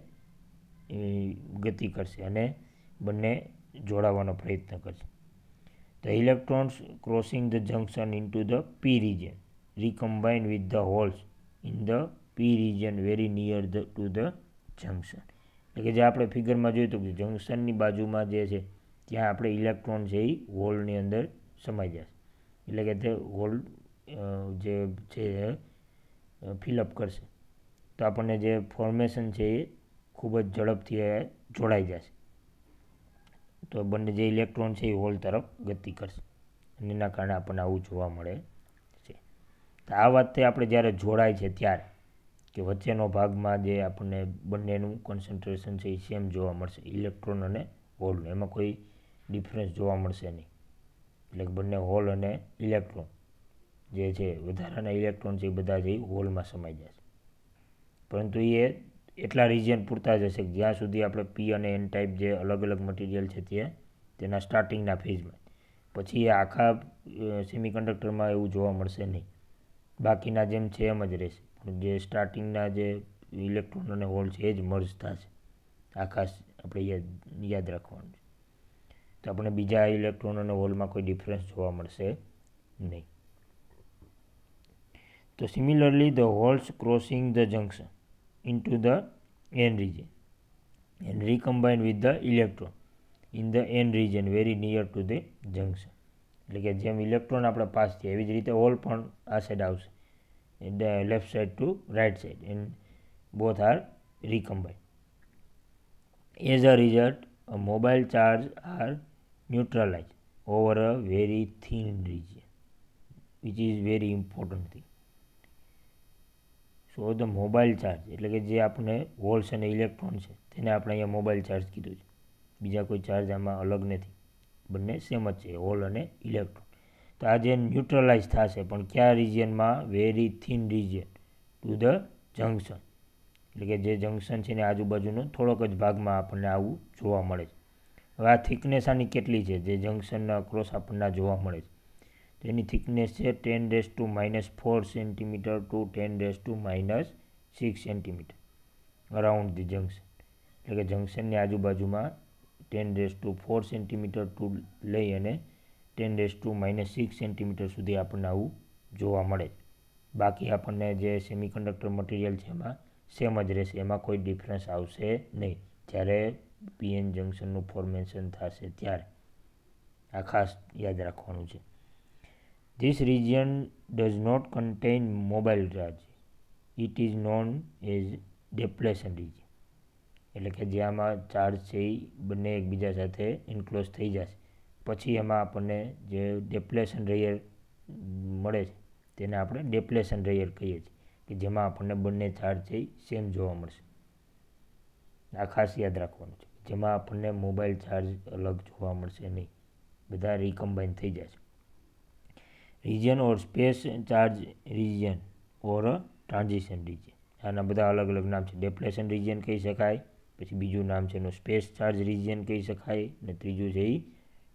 ગતિ કરશે અને બંને જોડાવાનો પ્રયત્ન કરશે. The electrons crossing the junction into the p region recombine with the holes in the p region very near to the junction. એટલે કે જે આપણે ફિગરમાં જોયું હતું કે જંક્શનની બાજુમાં જે છે ત્યાં આપણે ઇલેક્ટ્રોન છે એ હોલની અંદર સમાઈ જશે. એટલે કે તે હોલ જે છે ફિલઅપ કરશે તો આપણને જે ફોર્મેશન છે એ ખૂબ જ ઝડપથી જોડાઈ જશે. તો બંને જે ઇલેક્ટ્રોન છે એ હોલ તરફ ગતિ કરશે અને એના કારણે આપણને આવું જોવા મળે છે. તો આ વાત તે આપણે જ્યારે જોડાય છે ત્યારે કે વચ્ચેનો ભાગમાં જે આપણને બંનેનું કોન્સન્ટ્રેશન છે એ સેમ જોવા મળશે, ઇલેક્ટ્રોન અને હોલનું, એમાં કોઈ ડિફરન્સ જોવા મળશે નહીં. એટલે કે બંને હોલ અને ઇલેક્ટ્રોન જે છે વધારાના ઇલેક્ટ્રોન છે એ બધા જ હોલમાં સમાઈ જશે. પરંતુ એ એટલા રિજિયન પૂરતા જ હશે કે જ્યાં સુધી આપણે પી અને એન ટાઈપ જે અલગ અલગ મટીરિયલ છે તે તેના સ્ટાર્ટિંગના ફેઝમાં, પછી એ આખા સેમિકન્ડક્ટરમાં એવું જોવા મળશે નહીં. બાકીના જેમ છે એમ જ રહેશે, પણ જે સ્ટાર્ટિંગના જે ઇલેક્ટ્રોન અને હોલ છે એ જ મર્જ થશે. આખા આપણે યાદ રાખવાનું છે. તો આપણે બીજા ઇલેક્ટ્રોન અને હોલમાં કોઈ ડિફરન્સ જોવા મળશે નહીં. તો similarly the holes crossing the junction into the n region and recombine with the electron in the n region very near to the junction. એટલે કે જેમ ઇલેક્ટ્રોન આપણે પાસ થયા એવી જ રીતે હોલ પણ આ સાઈડ આવશે, left side to right side, and both are recombine. As a result, a mobile charge are neutralized over a very thin region, which is very important thing. So the mobile charge એટલે કે જે આપણે holes અને electron છે તેને આપણે અહીંયા mobile charge કીધું છે. બીજા કોઈ ચાર્જ આમાં અલગ નથી, બંને સેમ જ છે, હોલ અને ઇલેક્ટ્રોન. તો આ જે ન્યુટ્રલાઇઝ થશે પણ કયા રિજિયનમાં? Very thin region to the junction. એટલે કે જે જંક્શન છે ને આજુબાજુનો થોડોક જ ભાગમાં આપણને આવું જોવા મળે છે. હવે આ થિકનેસ આની કેટલી છે જે જંક્શનના અક્રોસ આપણને જોવા મળે છે? તો એની થિકનેસ છે 10⁻⁴ centimetre to 10⁻⁻6 centimetre around the junction. એટલે કે જંક્શનની આજુબાજુમાં 10⁻⁴ સેન્ટીમીટર ટુ લઈ અને 10⁻⁻6 સેન્ટીમીટર સુધી આપણને આવું જોવા મળે છે. બાકી આપણને જે સેમિકન્ડક્ટર મટીરિયલ છે એમાં સેમ જ રહેશે, એમાં કોઈ ડિફરન્સ આવશે નહીં જ્યારે પીએન જંક્શનનું ફોર્મેશન થશે ત્યારે. આ ખાસ યાદ રાખવાનું છે. This region does not contain mobile charge. It is known as depletion region. એટલે કે જે આમાં ચાર્જ છે એ બંને એકબીજા સાથે ઇન્ક્લોઝ થઈ જશે પછી એમાં આપણને જે ડેપ્લેશન રેયર મળે છે તેને આપણે ડેપ્લેશન રેયર કહીએ છીએ, કે જેમાં આપણને બંને ચાર્જ છે એ સેમ જોવા મળશે. આ ખાસ યાદ રાખવાનું છે, જેમાં આપણને મોબાઈલ ચાર્જ અલગ જોવા મળશે નહીં, બધા રિકમ્બાઇન થઈ જશે. રિજિયન ઓર સ્પેસ ચાર્જ રિજિયન ઓર ટ્રાન્ઝિશન રિજિયન, આના બધા અલગ અલગ નામ છે. ડેપ્લેશન રિજિયન કહી શકાય, પછી બીજું નામ છે એનું સ્પેસ ચાર્જ રિજિયન કહી શકાય, અને ત્રીજું છે એ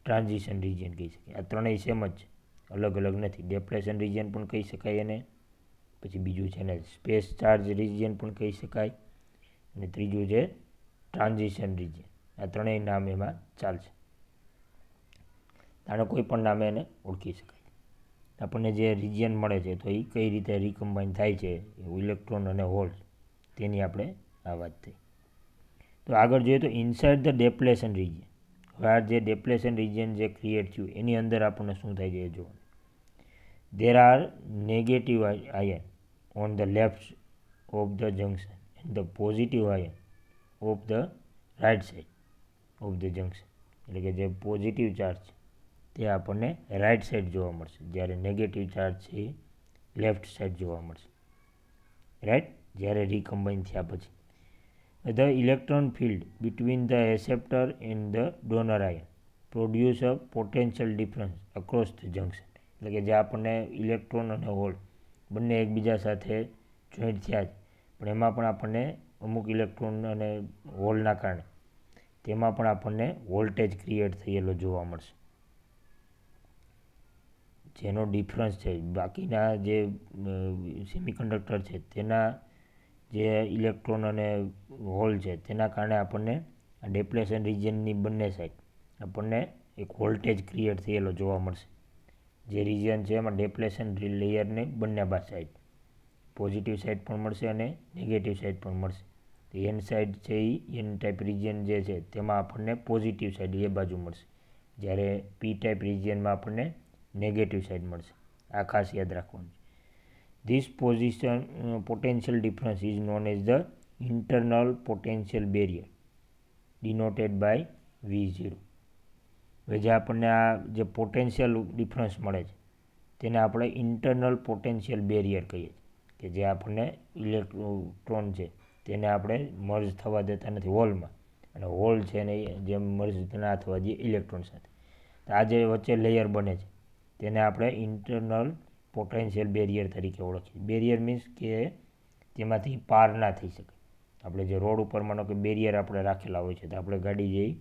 ટ્રાન્ઝિશન રિજિયન કહી શકાય. આ ત્રણેય સેમ જ છે, અલગ અલગ નથી. ડેપ્લેશન રિજિયન પણ કહી શકાય એને, પછી બીજું છે ને સ્પેસ ચાર્જ રિજિયન પણ કહી શકાય, અને ત્રીજું છે ટ્રાન્ઝિશન રિજિયન. આ ત્રણેય નામ એમાં ચાલશે, આને કોઈ પણ નામે એને ઓળખી શકાય. આપણને જે રિજિયન મળે છે તો એ કઈ રીતે રિકમ્બાઇન થાય છે ઇલેક્ટ્રોન અને હોલ, તેની આપણે આ વાત થઈ. તો આગળ જોઈએ તો ઇનસાઇડ ધ ડેપ્લેશન રિજિયન. હવે આ જે ડેપ્લેશન રિજિયન જે ક્રિએટ થયું એની અંદર આપણને શું થાય છે એ જોવાનું. There are negative ion on the left of the junction and the positive ion of the right side of the junction. એટલે કે જે પોઝિટિવ ચાર્જ છે તે આપણને રાઇટ સાઈડ જોવા મળશે, જ્યારે નેગેટિવ ચાર્જ છે એ લેફ્ટ સાઈડ જોવા મળશે. રાઈટ, જ્યારે રિકમ્બાઇન થયા પછી. The electron field between the acceptor and the donor ion produce a potential difference across the junction. એટલે કે જે આપણને ઇલેક્ટ્રોન અને હોલ બંને એકબીજા સાથે જોઈન્ટ થયા છે પણ એમાં પણ આપણને અમુક ઇલેક્ટ્રોન અને હોલના કારણે તેમાં પણ આપણને વોલ્ટેજ ક્રિએટ થયેલો જોવા મળશે, જેનો ડિફરન્સ છે બાકીના જે સેમિકન્ડક્ટર છે તેના જે ઇલેક્ટ્રોન અને હોલ છે તેના કારણે આપણને આ ડેપ્લેશન રિજિયનની બંને સાઈડ આપણને એક વોલ્ટેજ ક્રિએટ થયેલો જોવા મળશે. જે રિજિયન છે એમાં ડેપ્લેશન લેયરને બંને સાઈડ પોઝિટિવ સાઈડ પણ મળશે અને નેગેટિવ સાઈડ પણ મળશે. તો એન સાઈડ છે એ એન ટાઈપ રિજિયન જે છે તેમાં આપણને પોઝિટિવ સાઈડ એ બાજુ મળશે, જ્યારે પી ટાઈપ રિજિયનમાં આપણને નેગેટિવ સાઈડ મળશે. આ ખાસ યાદ રાખવાનું છે. This potential difference is known as the internal potential barrier denoted by V0. હવે જે આપણને આ જે પોટેન્શિયલ ડિફરન્સ મળે છે તેને આપણે ઇન્ટરનલ પોટેન્શિયલ બેરિયર કહીએ છીએ, કે જે આપણને ઇલેક્ટ્રોન છે તેને આપણે મર્જ થવા દેતા નથી હોલમાં, અને હોલ છે ને જેમ મર્જ ના થવા દઈએ ઇલેક્ટ્રોન સાથે. તો આ જે વચ્ચે લેયર બને છે તેને આપણે ઇન્ટરનલ પોટેન્શિયલ બેરિયર તરીકે ઓળખીએ. બેરિયર મીન્સ કે તેમાંથી પાર ના થઈ શકે. આપણે જે રોડ ઉપર માનો કે બેરિયર આપણે રાખેલા હોય છે તો આપણે ગાડી જઈ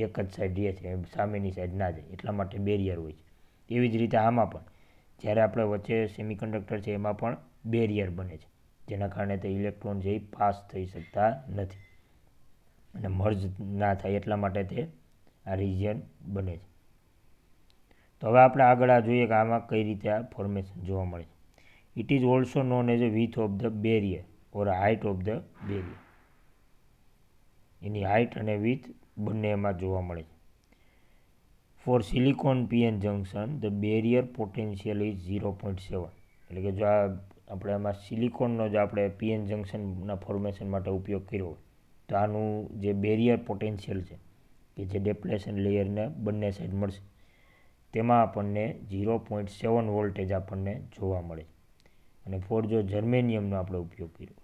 એક જ સાઈડ રહે છે, સામેની સાઈડ ના જાય, એટલા માટે બેરિયર હોય છે. એવી જ રીતે આમાં પણ જ્યારે આપણે વચ્ચે સેમિકન્ડક્ટર છે એમાં પણ બેરિયર બને છે, જેના કારણે તે ઇલેક્ટ્રોન છે એ પાસ થઈ શકતા નથી અને મર્જ ના થાય, એટલા માટે તે આ રિજિયન બને છે. તો હવે આપણે આગળ આ જોઈએ કે આમાં કઈ રીતે આ ફોર્મેશન જોવા મળે છે. It is also known as a width of the barrier or height of the barrier. એની હાઇટ અને વિથ બંને એમાં જોવા મળે છે. For silicon PN junction the barrier potential is 0.7. એટલે કે જો આ આપણે આમાં સિલિકોનનો જ આપણે પીએન જંકશનના ફોર્મેશન માટે ઉપયોગ કર્યો હોય તો આનું જે બેરિયર પોટેન્શિયલ છે કે જે ડેપ્લેશન લેયરને બંને સાઈડ મળશે તેમાં આપણને 0.7 વોલ્ટેજ આપણને જોવા મળે છે. અને ફોર જો જર્મેનિયમનો આપણે ઉપયોગ કર્યો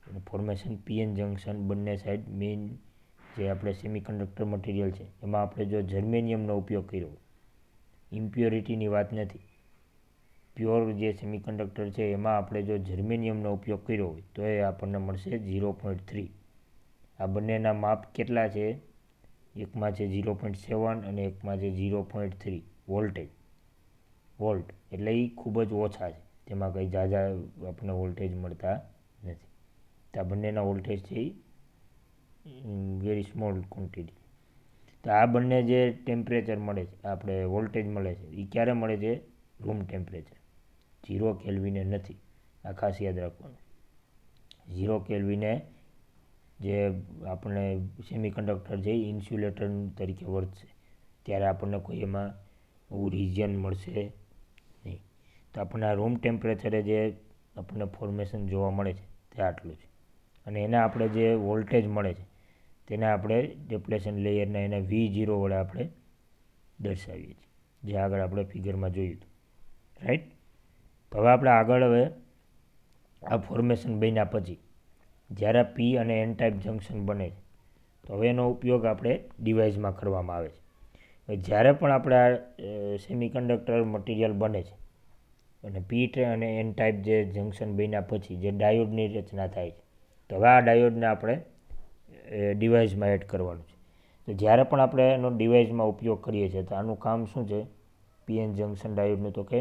અને ફોર્મેશન પીએન જંકશન બંને સાઈડ મેઇન જે આપણે સેમિકન્ડક્ટર મટીરિયલ છે એમાં આપણે જો જર્મેનિયમનો ઉપયોગ કર્યો, ઇમ્પ્યોરિટીની વાત નથી, પ્યોર જે સેમિકન્ડક્ટર છે એમાં આપણે જો જર્મેનિયમનો ઉપયોગ કર્યો હોય તો એ આપણને મળશે 0.3. આ બંનેના માપ કેટલા છે? એકમાં છે 0.7 અને એકમાં છે 0.3 વોલ્ટ, એટલે એ ખૂબ જ ઓછા છે, તેમાં કંઈ ઝાઝા આપણને વોલ્ટેજ મળતા નથી. તો આ બંનેના વોલ્ટેજ છે વેરી સ્મોલ ક્વોન્ટિટી. તો આ બંને જે ટેમ્પરેચર મળે છે આપણે વોલ્ટેજ મળે છે એ ક્યારે મળે છે? રૂમ ટેમ્પરેચર, 0 કેલ્વિને નથી. આ ખાસ યાદ રાખવાનું. 0 કેલ્વિને જે આપણે સેમિકન્ડક્ટર છે ઇન્સ્યુલેટર તરીકે વર્તશે ત્યારે આપણને કોઈ એમાં એવું રિજિયન મળશે નહીં. તો આપણને આ રૂમ ટેમ્પરેચરે જે આપણને ફોર્મેશન જોવા મળે છે તે આટલું છે. અને એને આપણે જે વોલ્ટેજ મળે છે તેને આપણે ડેપ્લેશન લેયરના એના V0 વડે આપણે દર્શાવીએ છીએ, જે આગળ આપણે ફિગરમાં જોયું હતું. રાઈટ. તો હવે આપણે આગળ આ ફોર્મેશન બન્યા પછી જ્યારે પી અને એન ટાઈપ જંકશન બને છે તો હવે એનો ઉપયોગ આપણે ડિવાઇસમાં કરવામાં આવે છે. જ્યારે પણ આપણે આ સેમિકન્ડક્ટર મટીરિયલ બને છે અને પી અને એન ટાઈપ જે જંકશન બન્યા પછી જે ડાયોડની રચના થાય છે, તો હવે આ ડાયોડને આપણે ડિવાઇસમાં એડ કરવાનું છે. તો જ્યારે પણ આપણે એનો ડિવાઇસમાં ઉપયોગ કરીએ છીએ તો આનું કામ શું છે પીએન જંકશન ડાયોડનું? તો કે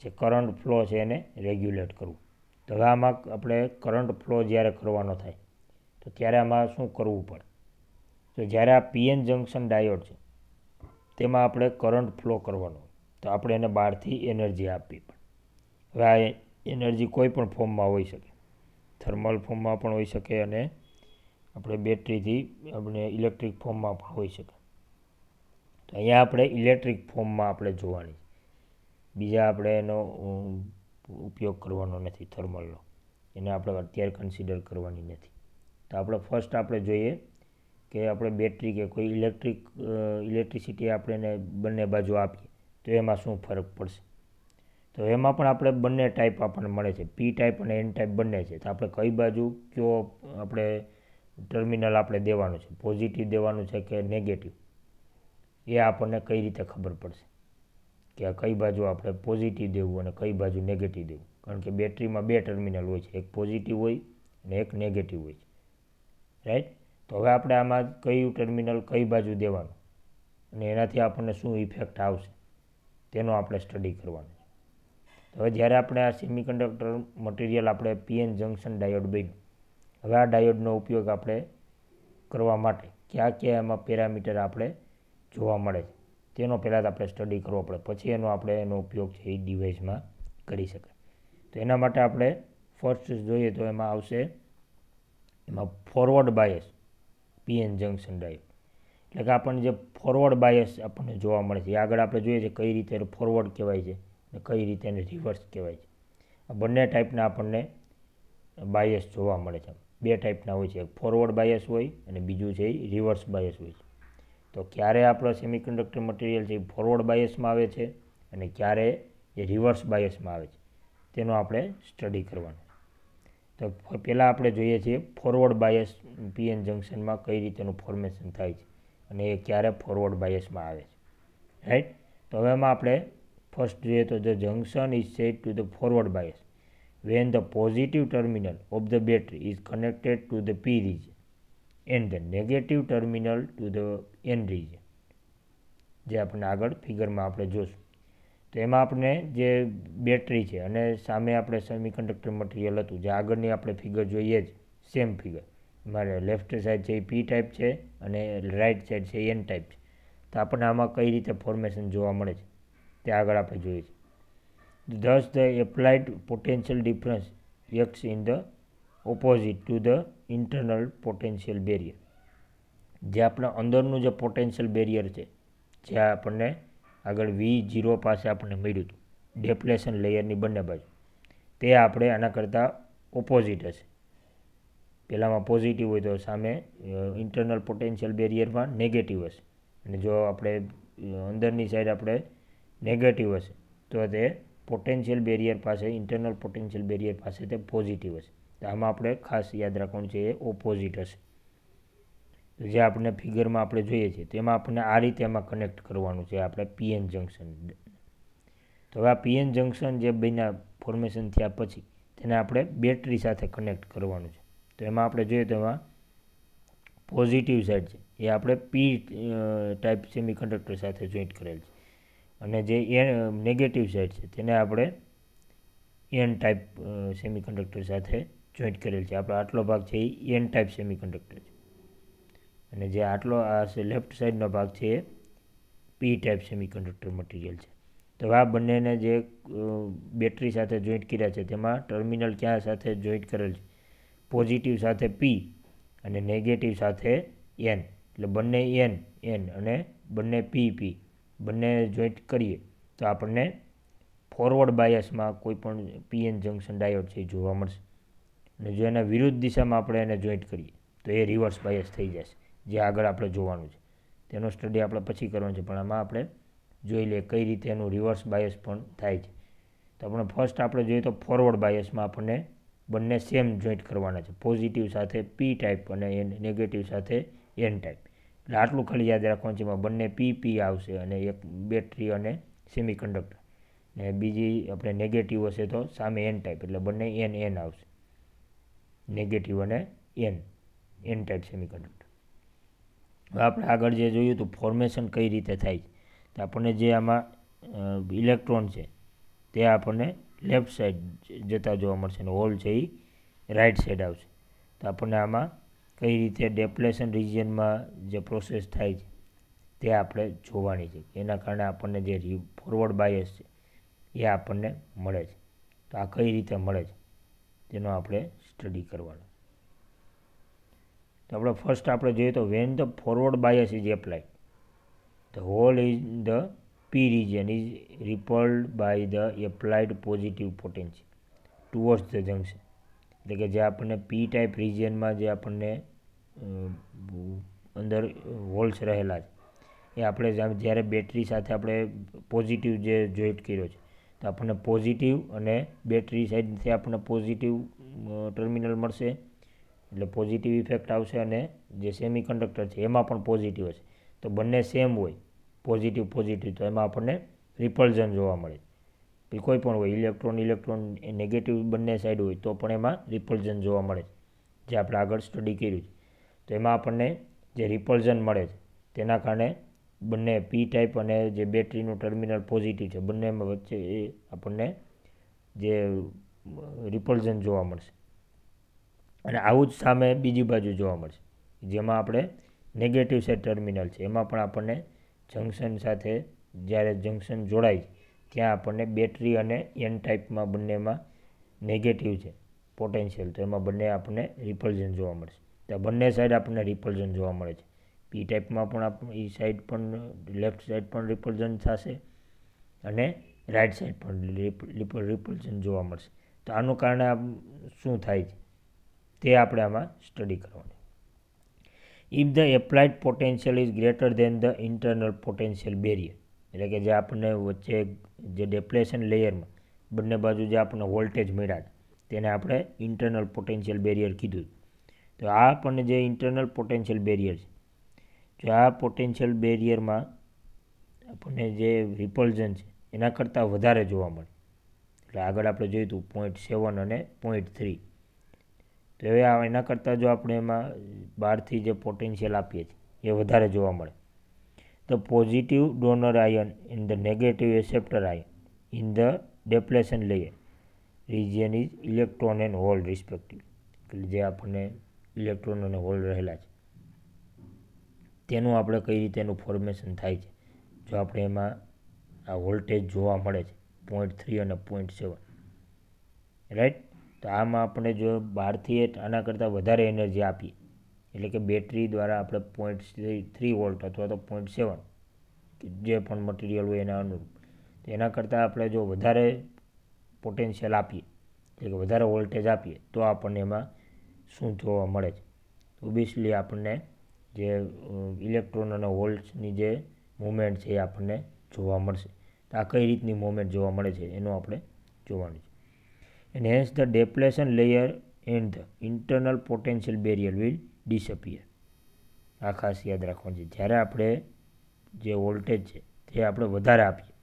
જે કરંટ ફ્લો છે એને રેગ્યુલેટ કરવું. તો હવે આમાં આપણે કરંટ ફ્લો જ્યારે કરવાનો થાય તો ત્યારે આમાં શું કરવું પડે? તો જ્યારે આ પીએન જંકશન ડાયોડ છે તેમાં આપણે કરંટ ફ્લો કરવાનો તો આપણે એને બહારથી એનર્જી આપવી પડે. હવે આ એનર્જી કોઈ પણ ફોર્મમાં હોઈ શકે, થર્મલ ફોર્મમાં પણ હોઈ શકે અને આપણે બેટરીથી આપણે ઇલેક્ટ્રિક ફોર્મમાં પણ હોઈ શકે. તો અહીંયા આપણે ઇલેક્ટ્રિક ફોર્મમાં આપણે જોવાની, બીજા આપણે એનો ઉપયોગ કરવાનો નથી થર્મલનો, એને આપણે અત્યારે કન્સિડર કરવાની નથી. તો આપણે ફર્સ્ટ આપણે જોઈએ કે આપણે બેટરી કે કોઈ ઇલેક્ટ્રિસિટી આપણે એને બંને બાજુ આપીએ તો એમાં શું ફરક પડશે. તો એમાં પણ આપણે બંને ટાઈપ આપણને મળે છે, પી ટાઈપ અને એન ટાઈપ બંને છે. તો આપણે કઈ બાજુ કયો આપણે ટર્મિનલ આપણે દેવાનું છે, પોઝિટિવ દેવાનું છે કે નેગેટિવ, એ આપણને કઈ રીતે ખબર પડશે કે આ કઈ બાજુ આપણે પોઝિટિવ દેવું અને કઈ બાજુ નેગેટિવ દેવું? કારણ કે બેટરીમાં બે ટર્મિનલ હોય છે, એક પોઝિટિવ હોય અને એક નેગેટિવ હોય છે. રાઈટ. તો હવે આપણે આમાં કયું ટર્મિનલ કઈ બાજુ દેવાનું અને એનાથી આપણને શું ઇફેક્ટ આવશે તેનો આપણે સ્ટડી કરવાનું છે. તો હવે જ્યારે આપણે આ સેમિકન્ડક્ટર મટીરિયલ આપણે પીએન જંક્શન ડાયોડ બન્યું, હવે આ ડાયોડનો ઉપયોગ આપણે કરવા માટે ક્યાં એમાં પેરામીટર આપણે જોવા મળે છે તેનો પહેલાં જ આપણે સ્ટડી કરવો પડે, પછી એનો ઉપયોગ છે એ ડિવાઇસમાં કરી શકાય. તો એના માટે આપણે ફર્સ્ટ જોઈએ તો એમાં આવશે એમાં forward bias PN junction diode. એટલે કે આપણને જે ફોરવર્ડ બાયસ આપણને જોવા મળે છે એ આગળ આપણે જોઈએ છે કઈ રીતે ફોરવર્ડ કહેવાય છે અને કઈ રીતે એને રિવર્સ કહેવાય છે. આ બંને ટાઈપના આપણને બાયસ જોવા મળે છે. બે ટાઈપના હોય છે, એક ફોરવર્ડ બાયસ હોય અને બીજું છે એ રિવર્સ બાયસ હોય છે. તો ક્યારે આપણો સેમિકન્ડક્ટર મટીરિયલ છે એ ફોરવર્ડ બાયસમાં આવે છે અને ક્યારે એ રિવર્સ બાયસમાં આવે છે તેનો આપણે સ્ટડી કરવાનું. તો પહેલાં આપણે જોઈએ છીએ ફોરવર્ડ બાયસ પીએન જંક્શનમાં કઈ રીતેનું ફોર્મેશન થાય છે અને એ ક્યારે ફોરવર્ડ બાયસમાં આવે છે, રાઈટ. તો હવે એમાં આપણે ફર્સ્ટ જોઈએ તો the junction is set to the forward bias when the positive terminal of the battery is connected to the P region and the negative terminal to the N region. જે આપણે આગળ ફિગરમાં આપણે જોશું. તો એમાં આપણે જે બેટરી છે અને સામે આપણે સેમિકન્ડક્ટર મટીરિયલ હતું જે આગળની આપણે ફિગર જોઈએ જ સેમ ફિગર, મારે લેફ્ટ સાઈડ છે એ પી ટાઈપ છે અને રાઈટ સાઈડ છે એન ટાઈપ છે. તો આપણને આમાં કઈ રીતે ફોર્મેશન જોવા મળે છે તે આગળ આપણે જોઈએ છીએ. Thus the applied potential difference acts in the opposite to the internal potential barrier. જે આપણા અંદરનું જે પોટેન્શિયલ બેરિયર છે જે આપણને આગળ V0 પાસે આપણને મળ્યું હતું ડેપ્લેશન લેયરની બંને બાજુ, તે આપણે આના કરતાં ઓપોઝિટ હશે. પહેલાંમાં પોઝિટિવ હોય તો સામે ઇન્ટરનલ પોટેન્શિયલ બેરિયરમાં નેગેટિવ હશે અને જો આપણે અંદરની સાઈડ આપણે નેગેટિવ હશે તો તે પોટેન્શિયલ બેરિયર પાસે ઇન્ટરનલ પોટેન્શિયલ બેરિયર પાસે તે પોઝિટિવ હશે. તો આમાં આપણે ખાસ યાદ રાખવાનું છે એ ઓપોઝિટ હશે. જે આપણે ફિગરમાં આપણે જોઈએ છીએ તેમાં આપણને આ રીતે એમાં કનેક્ટ કરવાનું છે આપણે પીએન જંક્શન. તો હવે આ પીએન જંક્શન જે બન્યા ફોર્મેશન થયા પછી તેને આપણે બેટરી સાથે કનેક્ટ કરવાનું છે. તો એમાં આપણે જોઈએ તો એમાં પોઝિટિવ સાઈડ છે એ આપણે પી ટાઈપ સેમિકન્ડક્ટર સાથે જોઈન્ટ કરેલ છે અને જે નેગેટિવ સાઈડ છે તેને આપણે એન ટાઈપ સેમિકન્ડક્ટર સાથે જોઈન્ટ કરેલ છે. આપણો આટલો ભાગ છે એ એન ટાઈપ સેમિકન્ડક્ટર છે અને જે આટલો આ લેફ્ટ સાઈડનો ભાગ છે એ પી ટાઈપ સેમિકન્ડક્ટર મટીરિયલ છે. તો આ બંનેને જે બેટરી સાથે જોઈન્ટ કર્યા છે તેમાં ટર્મિનલ ક્યાં સાથે જોઈન્ટ કરેલ છે, પોઝિટિવ સાથે પી અને નેગેટિવ સાથે એન. એટલે બંને એન અને બંને પી બંને જોઈન્ટ કરીએ તો આપણને ફોરવર્ડ બાયસમાં કોઈ પણ પીએન જંક્શન ડાયોડ છે એ જોવા મળશે અને જો એના વિરુદ્ધ દિશામાં આપણે એને જોઈન્ટ કરીએ તો એ રિવર્સ બાયસ થઈ જશે, જે આગળ આપણે જોવાનું છે. તેનો સ્ટડી આપણે પછી કરવાનો છે, પણ આમાં આપણે જોઈ લઈએ કઈ રીતે એનું રિવર્સ બાયસ પણ થાય છે. તો આપણે ફર્સ્ટ આપણે જોઈએ તો ફોરવર્ડ બાયસમાં આપણને બંને સેમ જોઈન્ટ કરવાના છે, પોઝિટિવ સાથે પી ટાઈપ અને નેગેટિવ સાથે એન ટાઈપ. એટલે આટલું ખાલી યાદ રાખવાનું છે, એમાં બંને પી આવશે અને એક બેટરી અને સેમિકન્ડક્ટર ને બીજી આપણે નેગેટિવ હશે તો સામે એન ટાઈપ, એટલે બંને એન આવશે, નેગેટિવ અને એન ટાઈપ સેમિકન્ડક્ટર. હવે આપણે આગળ જે જોયું તો ફોર્મેશન કઈ રીતે થાય છે. તો આપણને જે આમાં ઇલેક્ટ્રોન છે તે આપણને લેફ્ટ સાઈડ જતા જોવા મળશે અને હોલ છે એ રાઈટ સાઈડ આવશે. તો આપણને આમાં કઈ રીતે ડેપ્લેશન રિજિયનમાં જે પ્રોસેસ થાય છે તે આપણે જોવાની છે. એના કારણે આપણને જે ફોરવર્ડ બાયસ છે એ આપણને મળે છે. તો આ કઈ રીતે મળે છે તેનો આપણે સ્ટડી કરવાનો. તો આપણે ફર્સ્ટ આપણે જોઈએ તો when the forward bias is applied the hole is the P region is repelled by the applied positive potential towards the junction. એટલે કે જે આપણને પી ટાઈપ રિજિયનમાં જે આપણને અંદર હોલ્સ રહેલા છે એ આપણે જ્યારે બેટરી સાથે આપણે પોઝિટિવ જે જોઈન્ટ કર્યો છે તો આપણને પોઝિટિવ અને બેટરી સાઈડથી આપણને પોઝિટિવ ટર્મિનલ મળશે એટલે પોઝિટિવ ઇફેક્ટ આવશે અને જે સેમિકન્ડક્ટર છે એમાં પણ પોઝિટિવ હશે. તો બંને સેમ હોય પોઝિટિવ તો એમાં આપણને રિપલ્ઝન જોવા મળે. કોઈ પણ હોય ઇલેક્ટ્રોન નેગેટિવ બંને સાઈડ હોય તો પણ એમાં રિપલ્ઝન જોવા મળે, જે આપણે આગળ સ્ટડી કર્યું છે. તો એમાં આપણને જે રિપલ્ઝન મળે છે તેના કારણે બંને પી ટાઈપ અને જે બેટરીનું ટર્મિનલ પોઝિટિવ છે બંનેમાં વચ્ચે એ આપણને જે રિપલ્ઝન જોવા મળશે. અને આવું જ સામે બીજી બાજુ જોવા મળશે જેમાં આપણે નેગેટિવ સાઇડ ટર્મિનલ છે એમાં પણ આપણને જંકશન સાથે જ્યારે જંકશન જોડાય ત્યાં આપણને બેટરી અને એન ટાઈપમાં બંનેમાં નેગેટિવ છે પોટેન્શિયલ, તો એમાં બંને આપણને રિપલ્ઝન જોવા મળશે. તો બંને સાઈડ આપણને રિપલ્ઝન જોવા મળે છે. પી ટાઈપમાં પણ એ સાઈડ પણ લેફ્ટ સાઈડ પણ રિપલ્ઝન થશે અને રાઈટ સાઈડ પણ રિપલ્ઝન જોવા મળશે. તો આનું કારણે શું થાય છે તે આપણે આમાં સ્ટડી કરવાનું. If the applied potential is greater than the internal potential barrier, એટલે કે જે આપણને વચ્ચે જે ડેપ્લેશન લેયરમાં બંને બાજુ જે આપણને વોલ્ટેજ મળ્યા તેને આપણે ઇન્ટરનલ પોટેન્શિયલ બેરિયર કીધું. તો આ આપણને જે ઇન્ટરનલ પોટેન્શિયલ બેરિયર છે, જો આ પોટેન્શિયલ બેરિયરમાં આપણને જે રિપલ્ઝન છે એના કરતાં વધારે જોવા મળે, એટલે આગળ આપણે જોયું હતું 0.7 અને 0.3, તો હવે એના કરતાં જો આપણે એમાં બહારથી જે પોટેન્શિયલ આપીએ છીએ એ વધારે જોવા મળે. The positive donor ion in the negative acceptor ion in the depletion layer region is electron and hole respective, એટલે જે આપણને ઇલેક્ટ્રોન અને હોલ રહેલા છે તેનું આપણે કઈ રીતે એનું ફોર્મેશન થાય છે. જો આપણે એમાં આ વોલ્ટેજ જોવા મળે છે 0.3 અને 0.7, રાઈટ. તો આમાં આપણે જો બહારથી આના કરતાં વધારે એનર્જી આપીએ, એટલે કે બેટરી દ્વારા આપણે 0.3 વોલ્ટ અથવા તો 0.7 જે પણ મટીરિયલ હોય એના અનુરૂપ, તો એના કરતાં આપણે જો વધારે પોટેન્શિયલ આપીએ, એટલે કે વધારે વોલ્ટેજ આપીએ, તો આપણને એમાં શું જોવા મળે છે. ઓબ્વિયસલી આપણને જે ઇલેક્ટ્રોન અને હોલ્સની જે મુવમેન્ટ છે એ આપણને જોવા મળશે. તો આ કઈ રીતની મુવમેન્ટ જોવા મળે છે એનું આપણે જોવાનું છે. And hence the depletion layer and the internal potential barrier will disappear. આ ખાસ યાદ રાખવાનું છે. જ્યારે આપણે જે વોલ્ટેજ છે તે આપણે વધારે આપીએ,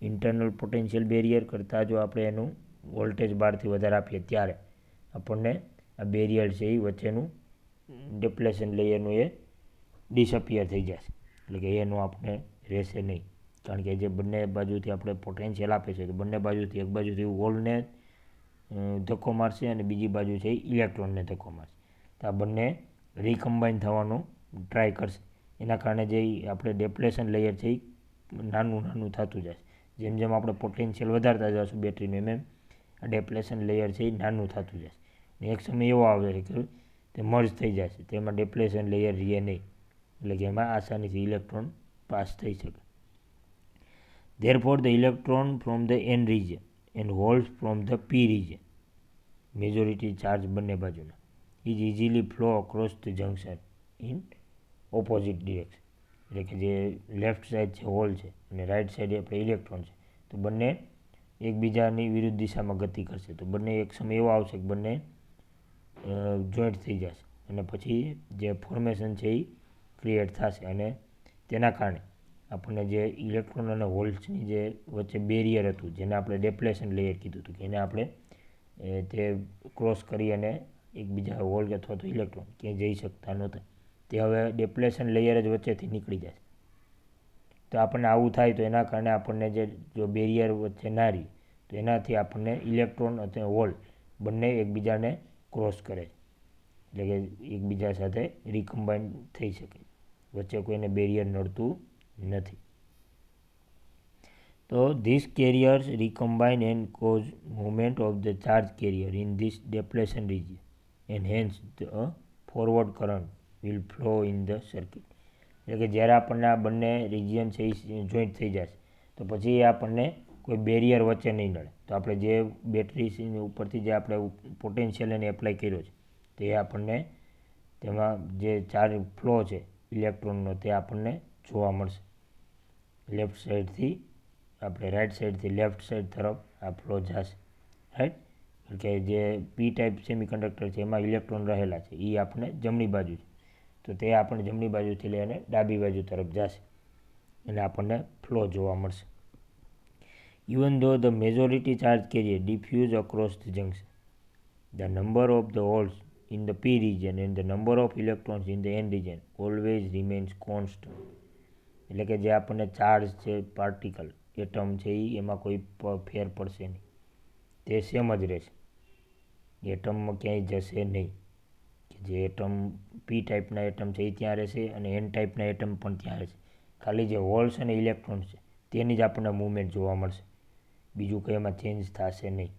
ઇન્ટરનલ પોટેન્શિયલ બેરિયર કરતાં જો આપણે એનું વોલ્ટેજ બહારથી વધારે આપીએ ત્યારે આપણને આ બેરિયર છે એ વચ્ચેનું ડેપ્લેશન લેયરનું એ ડિસઅપિયર થઈ જશે, એટલે કે એનું આપણે રહેશે નહીં. કારણ કે જે બંને બાજુથી આપણે પોટેન્શિયલ આપે છે તો બંને બાજુથી એક બાજુથી હોલને ધક્કો મારશે અને બીજી બાજુ છે ઇલેક્ટ્રોનને ધક્કો મારશે. તો આ બંને રિકમ્બાઇન થવાનું ટ્રાય કરશે. એના કારણે જે આપણે ડેપ્લેશન લેયર છે એ નાનું નાનું થતું જશે. જેમ જેમ આપણે પોટેન્શિયલ વધારતા જઈશું બેટરીનું એમ એમ આ ડેપ્લેશન લેયર છે એ નાનું થતું જશે. ને એક સમય એવો આવે છે કે તે મર્જ થઈ જશે, તેમાં ડેપ્લેશન લેયર રહે નહીં, એટલે કે એમાં આસાનીથી ઇલેક્ટ્રોન પાસ થઈ શકે. Therefore, the electron from the n region and holes from the p region, majority charge બંને બાજુના, is easily flow across the junction in opposite direction. એટલે કે જે લેફ્ટ સાઈડ છે હોલ છે અને રાઈટ સાઈડ આપણે ઇલેક્ટ્રોન છે, તો બંને એકબીજાની વિરુદ્ધ દિશામાં ગતિ કરશે. તો બંને એક સમય એવો આવશે કે બંને જોઈન્ટ થઈ જશે અને પછી જે ફોર્મેશન છે એ ક્રિએટ થશે અને તેના કારણે આપણને જે ઇલેક્ટ્રોન અને હોલ્સની જે વચ્ચે બેરિયર હતું જેને આપણે ડેપ્લેશન લેયર કીધું હતું કે એને આપણે તે ક્રોસ કરી અને એકબીજા હોલ અથવા તો ઇલેક્ટ્રોન ક્યાંય જઈ શકતા નહોતા, તે હવે ડેપ્લેશન લેયર જ વચ્ચેથી નીકળી જશે. તો આપણને આવું થાય તો એના કારણે આપણને જે જો બેરિયર વચ્ચે ના રહી તો એનાથી આપણને ઇલેક્ટ્રોન અથવા હોલ બંને એકબીજાને ક્રોસ કરે છે, એટલે કે એકબીજા સાથે રિકમ્બાઇન થઈ શકે, વચ્ચે કોઈને બેરિયર નડતું નથી. તો this carriers recombine and cause movement of the charge carrier in this depletion region and hence the forward current will flow in the circuit. એટલે કે જ્યારે આપણને આ બંને રિજિયન છે એ જોઈન્ટ થઈ જશે તો પછી આપણને કોઈ બેરિયર વચ્ચે નહીં નડે. તો આપણે જે બેટરી ઉપરથી જે આપણે પોટેન્શિયલ એને એપ્લાય કર્યો છે તે આપણને તેમાં જે ચાર્જ ફ્લો છે ઇલેક્ટ્રોનનો તે આપણને જોવા મળશે. લેફ્ટ સાઈડથી આપણે રાઈટ સાઈડથી લેફ્ટ સાઈડ તરફ આ ફ્લો જશે, રાઈટ. કે જે પી ટાઈપ સેમિકન્ડક્ટર છે એમાં ઇલેક્ટ્રોન રહેલા છે એ આપણે જમણી બાજુ છે, તો તે આપણે જમણી બાજુથી લઈને ડાબી બાજુ તરફ જશે અને આપણને ફ્લો જોવા મળશે. Even though the majority charge carrier diffuse across the junction, the number of the holes in the p region and the number of electrons in the n region always remains constant. એટલે કે જે આપણને charge છે particle atom છે એમાં કોઈ ફેર પડશે નહીં, તે સેમ જ રહેશે, એટમમાં ક્યાંય જશે નહીં. કે જે એટમ પી ટાઈપના એટમ છે એ ત્યાં રહેશે અને એન ટાઈપના એટમ પણ ત્યાં રહેશે. ખાલી જે હોલ્સ અને ઇલેક્ટ્રોન્સ છે તેની જ આપણને મૂવમેન્ટ જોવા મળશે, બીજું કંઈ એમાં ચેન્જ થશે નહીં.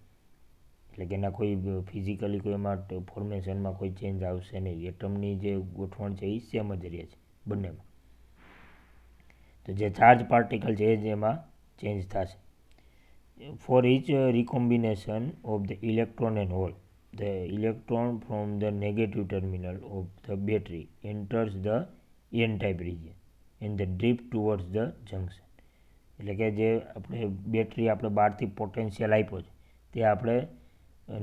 એટલે કે એના કોઈ ફિઝિકલી કોઈ એમાં ફોર્મેશનમાં કોઈ ચેન્જ આવશે નહીં. એટમની જે ગોઠવણ છે એ સેમ જ રહે છે બંનેમાં. તો જે ચાર્જ પાર્ટિકલ છે એ જ એમાં ચેન્જ થશે. For each recombination of the electron and hole, the electron from the negative terminal of the battery enters the n-type region and the drift towards the junction. એટલે કે જે આપણે બેટરી આપણે બહારથી પોટેન્શિયલ આપ્યો છે તે આપણે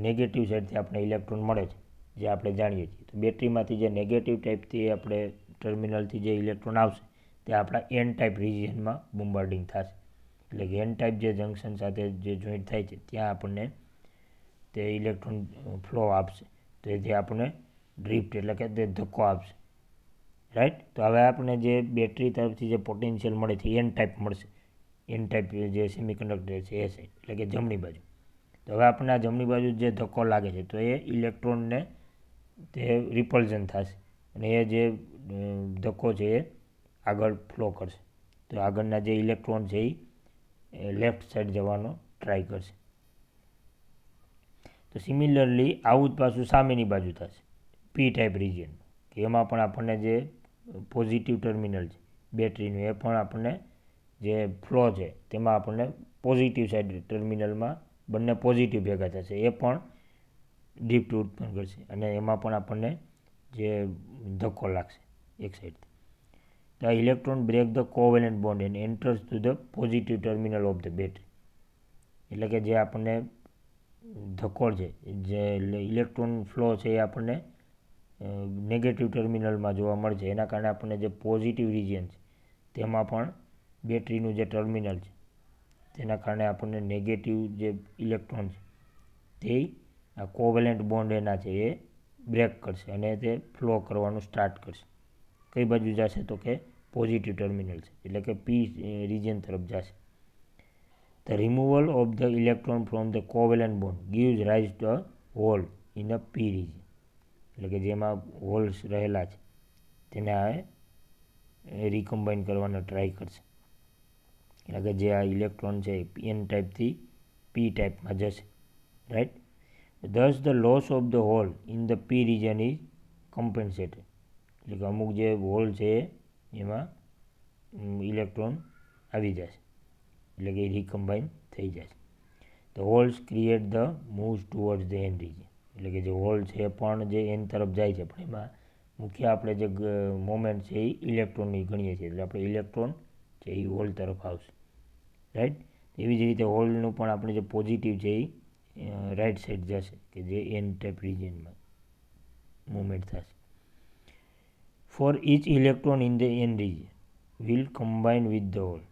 નેગેટિવ સાઈડથી આપણે ઇલેક્ટ્રોન મળે છે જે આપણે જાણીએ છીએ. તો બેટરીમાંથી જે નેગેટિવ ટાઈપથી આપણે ટર્મિનલથી જે ઇલેક્ટ્રોન આવશે તે આપણા એન ટાઈપ રિજિયનમાં બોમ્બાર્ડિંગ થશે. એટલે કે એન ટાઈપ જે જંકશન સાથે જે જોઈન્ટ થાય છે ત્યાં આપણને તે ઇલેક્ટ્રોન ફ્લો આપશે, તો એથી આપણને ડ્રિફ્ટ એટલે કે તે ધક્કો આપશે, રાઈટ. તો હવે આપણને જે બેટરી તરફથી જે પોટેન્શિયલ મળે છે એન ટાઈપ મળશે, એન ટાઈપ જે સેમિકન્ડક્ટર છે એ સાઈડ એટલે કે જમણી બાજુ. તો હવે આપણને આ જમણી બાજુ જે ધક્કો લાગે છે તો એ ઇલેક્ટ્રોનને તે રિપલ્ઝન થશે અને એ જે ધક્કો છે એ આગળ ફ્લો કરશે. તો આગળના જે ઇલેક્ટ્રોન છે એ લેફ્ટ સાઈડ જવાનો ટ્રાય કરશે. તો સિમિલરલી આવું જ પાછું સામેની બાજુ થશે પી ટાઈપ રિજિયન, કે એમાં પણ આપણને જે પોઝિટિવ ટર્મિનલ છે બેટરીનું એ પણ આપણને જે ફ્લો છે તેમાં આપણને પોઝિટિવ સાઈડ ટર્મિનલમાં બંને પોઝિટિવ ભેગા થશે, એ પણ ડ્રિફ્ટ ઉત્પન્ન કરશે અને એમાં પણ આપણને જે ધક્કો લાગશે એક સાઈડથી. The electron break the covalent bond and enters to the positive terminal of the battery. એટલે કે જે આપણને ધક્કો છે જે ઇલેક્ટ્રોન ફ્લો છે એ આપણને નેગેટિવ ટર્મિનલમાં જોવા મળે છે, એના કારણે આપણને જે પોઝિટિવ રિજિયન છે તેમાં પણ બેટરીનું જે ટર્મિનલ છે તેના કારણે આપણને નેગેટિવ જે ઇલેક્ટ્રોન છે તે આ કોવેલેન્ટ બોન્ડ એના છે એ બ્રેક કરશે અને તે ફ્લો કરવાનું સ્ટાર્ટ કરશે. કઈ બાજુ જશે તો કે પોઝિટિવ ટર્મિનલ છે એટલે કે પી રિજિયન તરફ જશે. The removal of the electron from the covalent bond gives rise to a hole in a p region. એટલે કે જેમાં હોલ્સ રહેલા છે તેને આ રિકમ્બાઇન કરવાનો ટ્રાય કરશે. એટલે કે જે આ ઇલેક્ટ્રોન છે એન ટાઈપથી પી ટાઈપમાં જશે, right. Thus the loss of the hole in the p region is compensated. એટલે કે અમુક જે હોલ છે એમાં ઇલેક્ટ્રોન આવી જશે એટલે કે રિકમ્બાઇન થઈ જશે. The holes create the moves towards the n region. એટલે કે જે હોલ છે એ પણ જે એન તરફ જાય છે પણ એમાં મુખ્ય આપણે જે મોમેન્ટ છે એ ઇલેક્ટ્રોનની ગણીએ છીએ એટલે આપણે ઇલેક્ટ્રોન છે એ હોલ તરફ આવશે, રાઈટ. એવી જ રીતે હોલનું પણ આપણે જે પોઝિટિવ છે એ રાઈટ સાઈડ જશે કે જે એન ટાઈપ રિજિયનમાં મૂવમેન્ટ થશે. For each electron in the n region will combine with the hole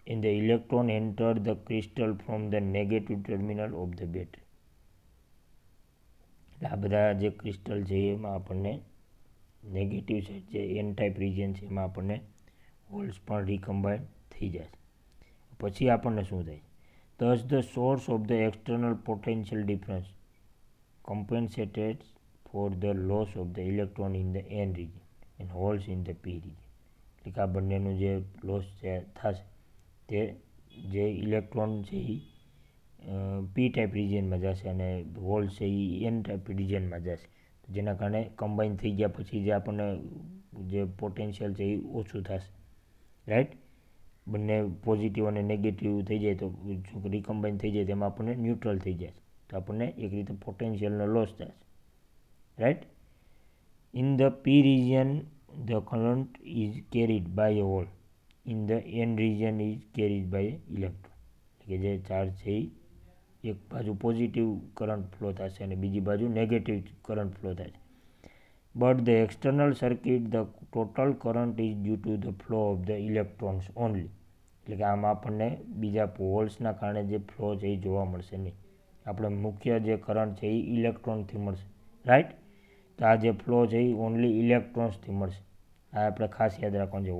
and the electron enter the crystal from the negative terminal of the battery. આ બધા જે crystal છે એમાં આપણને નેગેટિવ સાઈડ જે N type region છે એમાં આપણને હોલ્સ પણ રિકમ્બાઇન થઈ જશે. પછી આપણને શું થાય? Thus the source of the external potential difference compensates for the loss of the electron in the n region and holes in the p region. એટલે કે આ બંનેનું જે લોસ થશે તે જે ઇલેક્ટ્રોન છે એ પી ટાઈપ રિજિયનમાં જશે અને હોલ છે એ એન ટાઈપ રિજિયનમાં જશે, જેના કારણે કમ્બાઈન થઈ ગયા પછી જે આપણને જે પોટેન્શિયલ છે એ ઓછું થશે, રાઈટ. બંને પોઝિટિવ અને નેગેટિવ થઈ જાય તો રિકમ્બાઈન થઈ જાય તેમાં આપણને ન્યુટ્રલ થઈ જાય તો આપણને એક રીતે પોટેન્શિયલનો લોસ થશે, right. In the p region the current is carried by a hole, in the n region is carried by electron. એટલે કે જે ચાર્જ છે એ એક બાજુ પોઝિટિવ કરંટ ફ્લો થશે અને બીજી બાજુ નેગેટિવ કરંટ ફ્લો થશે. But the external circuit the total current is due to the flow of the electrons only. એટલે કે આમાં આપણને બીજા હોલ્સના કારણે જે ફ્લો છે એ જોવા મળશે નહીં, આપણે મુખ્ય જે કરંટ છે એ ઇલેક્ટ્રોનથી મળશે, રાઈટ. તો આ જે ફ્લો છે એ ઓનલી ઇલેક્ટ્રોન્સથી મળશે. આ આપણે ખાસ યાદ રાખવાનું છે.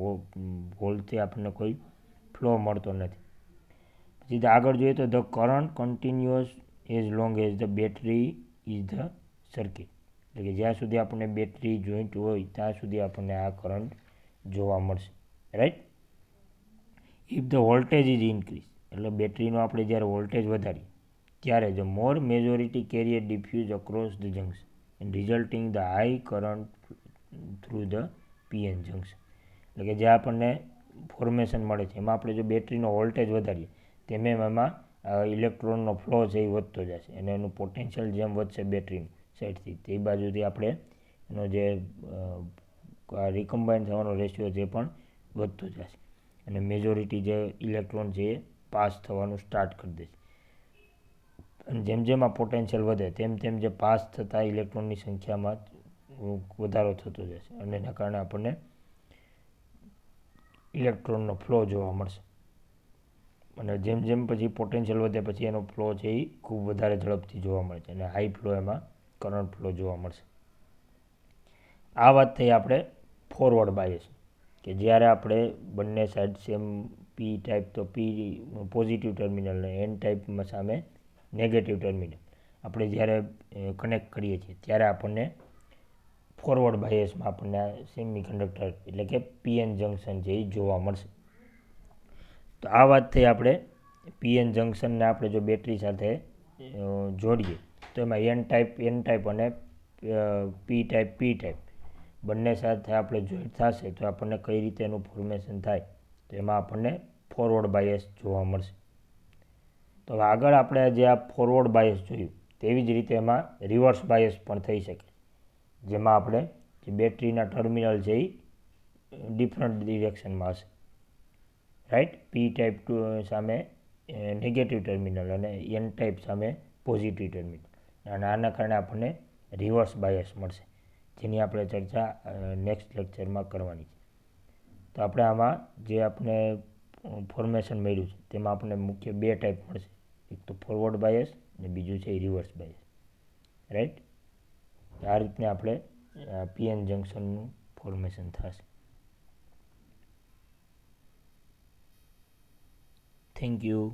હોલથી આપણને કોઈ ફ્લો મળતો નથી. પછી આગળ જોઈએ તો the current continuous as long as the battery is the circuit. એટલે કે જ્યાં સુધી આપણને બેટરી જોઈન્ટ હોય ત્યાં સુધી આપણને આ કરંટ જોવા મળશે. Right. If the voltage is increase, એટલે બેટરીનો આપણે જ્યારે વોલ્ટેજ વધારીએ ત્યારે the more majority carrier diffuse across the junction and resulting the high current through the PN junction. એટલે કે જે આપણને ફોર્મેશન મળે છે એમાં આપણે જો બેટરીનો વોલ્ટેજ વધારીએ તેમ એમાં ઇલેક્ટ્રોનનો ફ્લો છે એ વધતો જશે અને એનું પોટેન્શિયલ જેમ વધશે બેટરીની સાઈડથી તે બાજુથી આપણે એનો જે રિકમ્બાઇન થવાનો રેશિયો છે પણ વધતો જશે અને મેજોરિટી જે ઇલેક્ટ્રોન છે એ પાસ થવાનું સ્ટાર્ટ કરી દેશે. અને જેમ જેમ આ પોટેન્શિયલ વધે તેમ તેમ જે પાસ થતા ઇલેક્ટ્રોનની સંખ્યામાં વધારો થતો જશે અને એના કારણે આપણને ઇલેક્ટ્રોનનો ફ્લો જોવા મળશે. અને જેમ જેમ પછી પોટેન્શિયલ વધે પછી એનો ફ્લો છે એ ખૂબ વધારે ઝડપથી જોવા મળે છે અને હાઈ ફ્લો એમાં કરંટ ફ્લો જોવા મળશે. આ વાત થઈ આપણે ફોરવર્ડ બાયસ, કે જ્યારે આપણે બંને સાઈડ સેમ પી ટાઈપ તો પી પોઝિટિવ ટર્મિનલ અને એન ટાઈપમાં સામે નેગેટિવ ટર્મિનલ આપણે જ્યારે કનેક્ટ કરીએ છીએ ત્યારે આપણને ફોરવર્ડ બાયસમાં આપણને આ સેમિકન્ડક્ટર એટલે કે પીએન જંક્શન છે એ જોવા મળશે. તો આ વાત થઈ આપણે પીએન જંક્શનને આપણે જો બેટરી સાથે જોડીએ તો એમાં એન ટાઈપ અને પી ટાઈપ બંને સાથે આપણે જોઈન્ટ થશે તો આપણને કઈ રીતે એનું ફોર્મેશન થાય તો એમાં આપણને ફોરવર્ડ બાયસ જોવા મળશે. તો આગળ આપણે જે આ ફોરવર્ડ બાયસ જોયું તેવી જ રીતે એમાં રિવર્સ બાયસ પણ થઈ શકે, જેમાં આપણે જે બેટરીના ટર્મિનલ છે એ ડિફરન્ટ ડિરેક્શનમાં હશે. રાઈટ. પી ટાઈપ સામે નેગેટિવ ટર્મિનલ અને એન ટાઈપ સામે પોઝિટિવ ટર્મિનલ અને આના કારણે આપણને રિવર્સ બાયસ મળશે, જેની આપણે ચર્ચા નેક્સ્ટ લેક્ચરમાં કરવાની છે. તો આપણે આમાં જે આપણે ફોર્મેશન મળ્યું છે તેમાં આપણને મુખ્ય બે ટાઈપ મળશે, એક તો ફોરવર્ડ બાયસ અને બીજું છે રિવર્સ બાયસ. રાઈટ. આ રીતને આપણે પીએન જંક્શનનું ફોર્મેશન થશે. Thank you.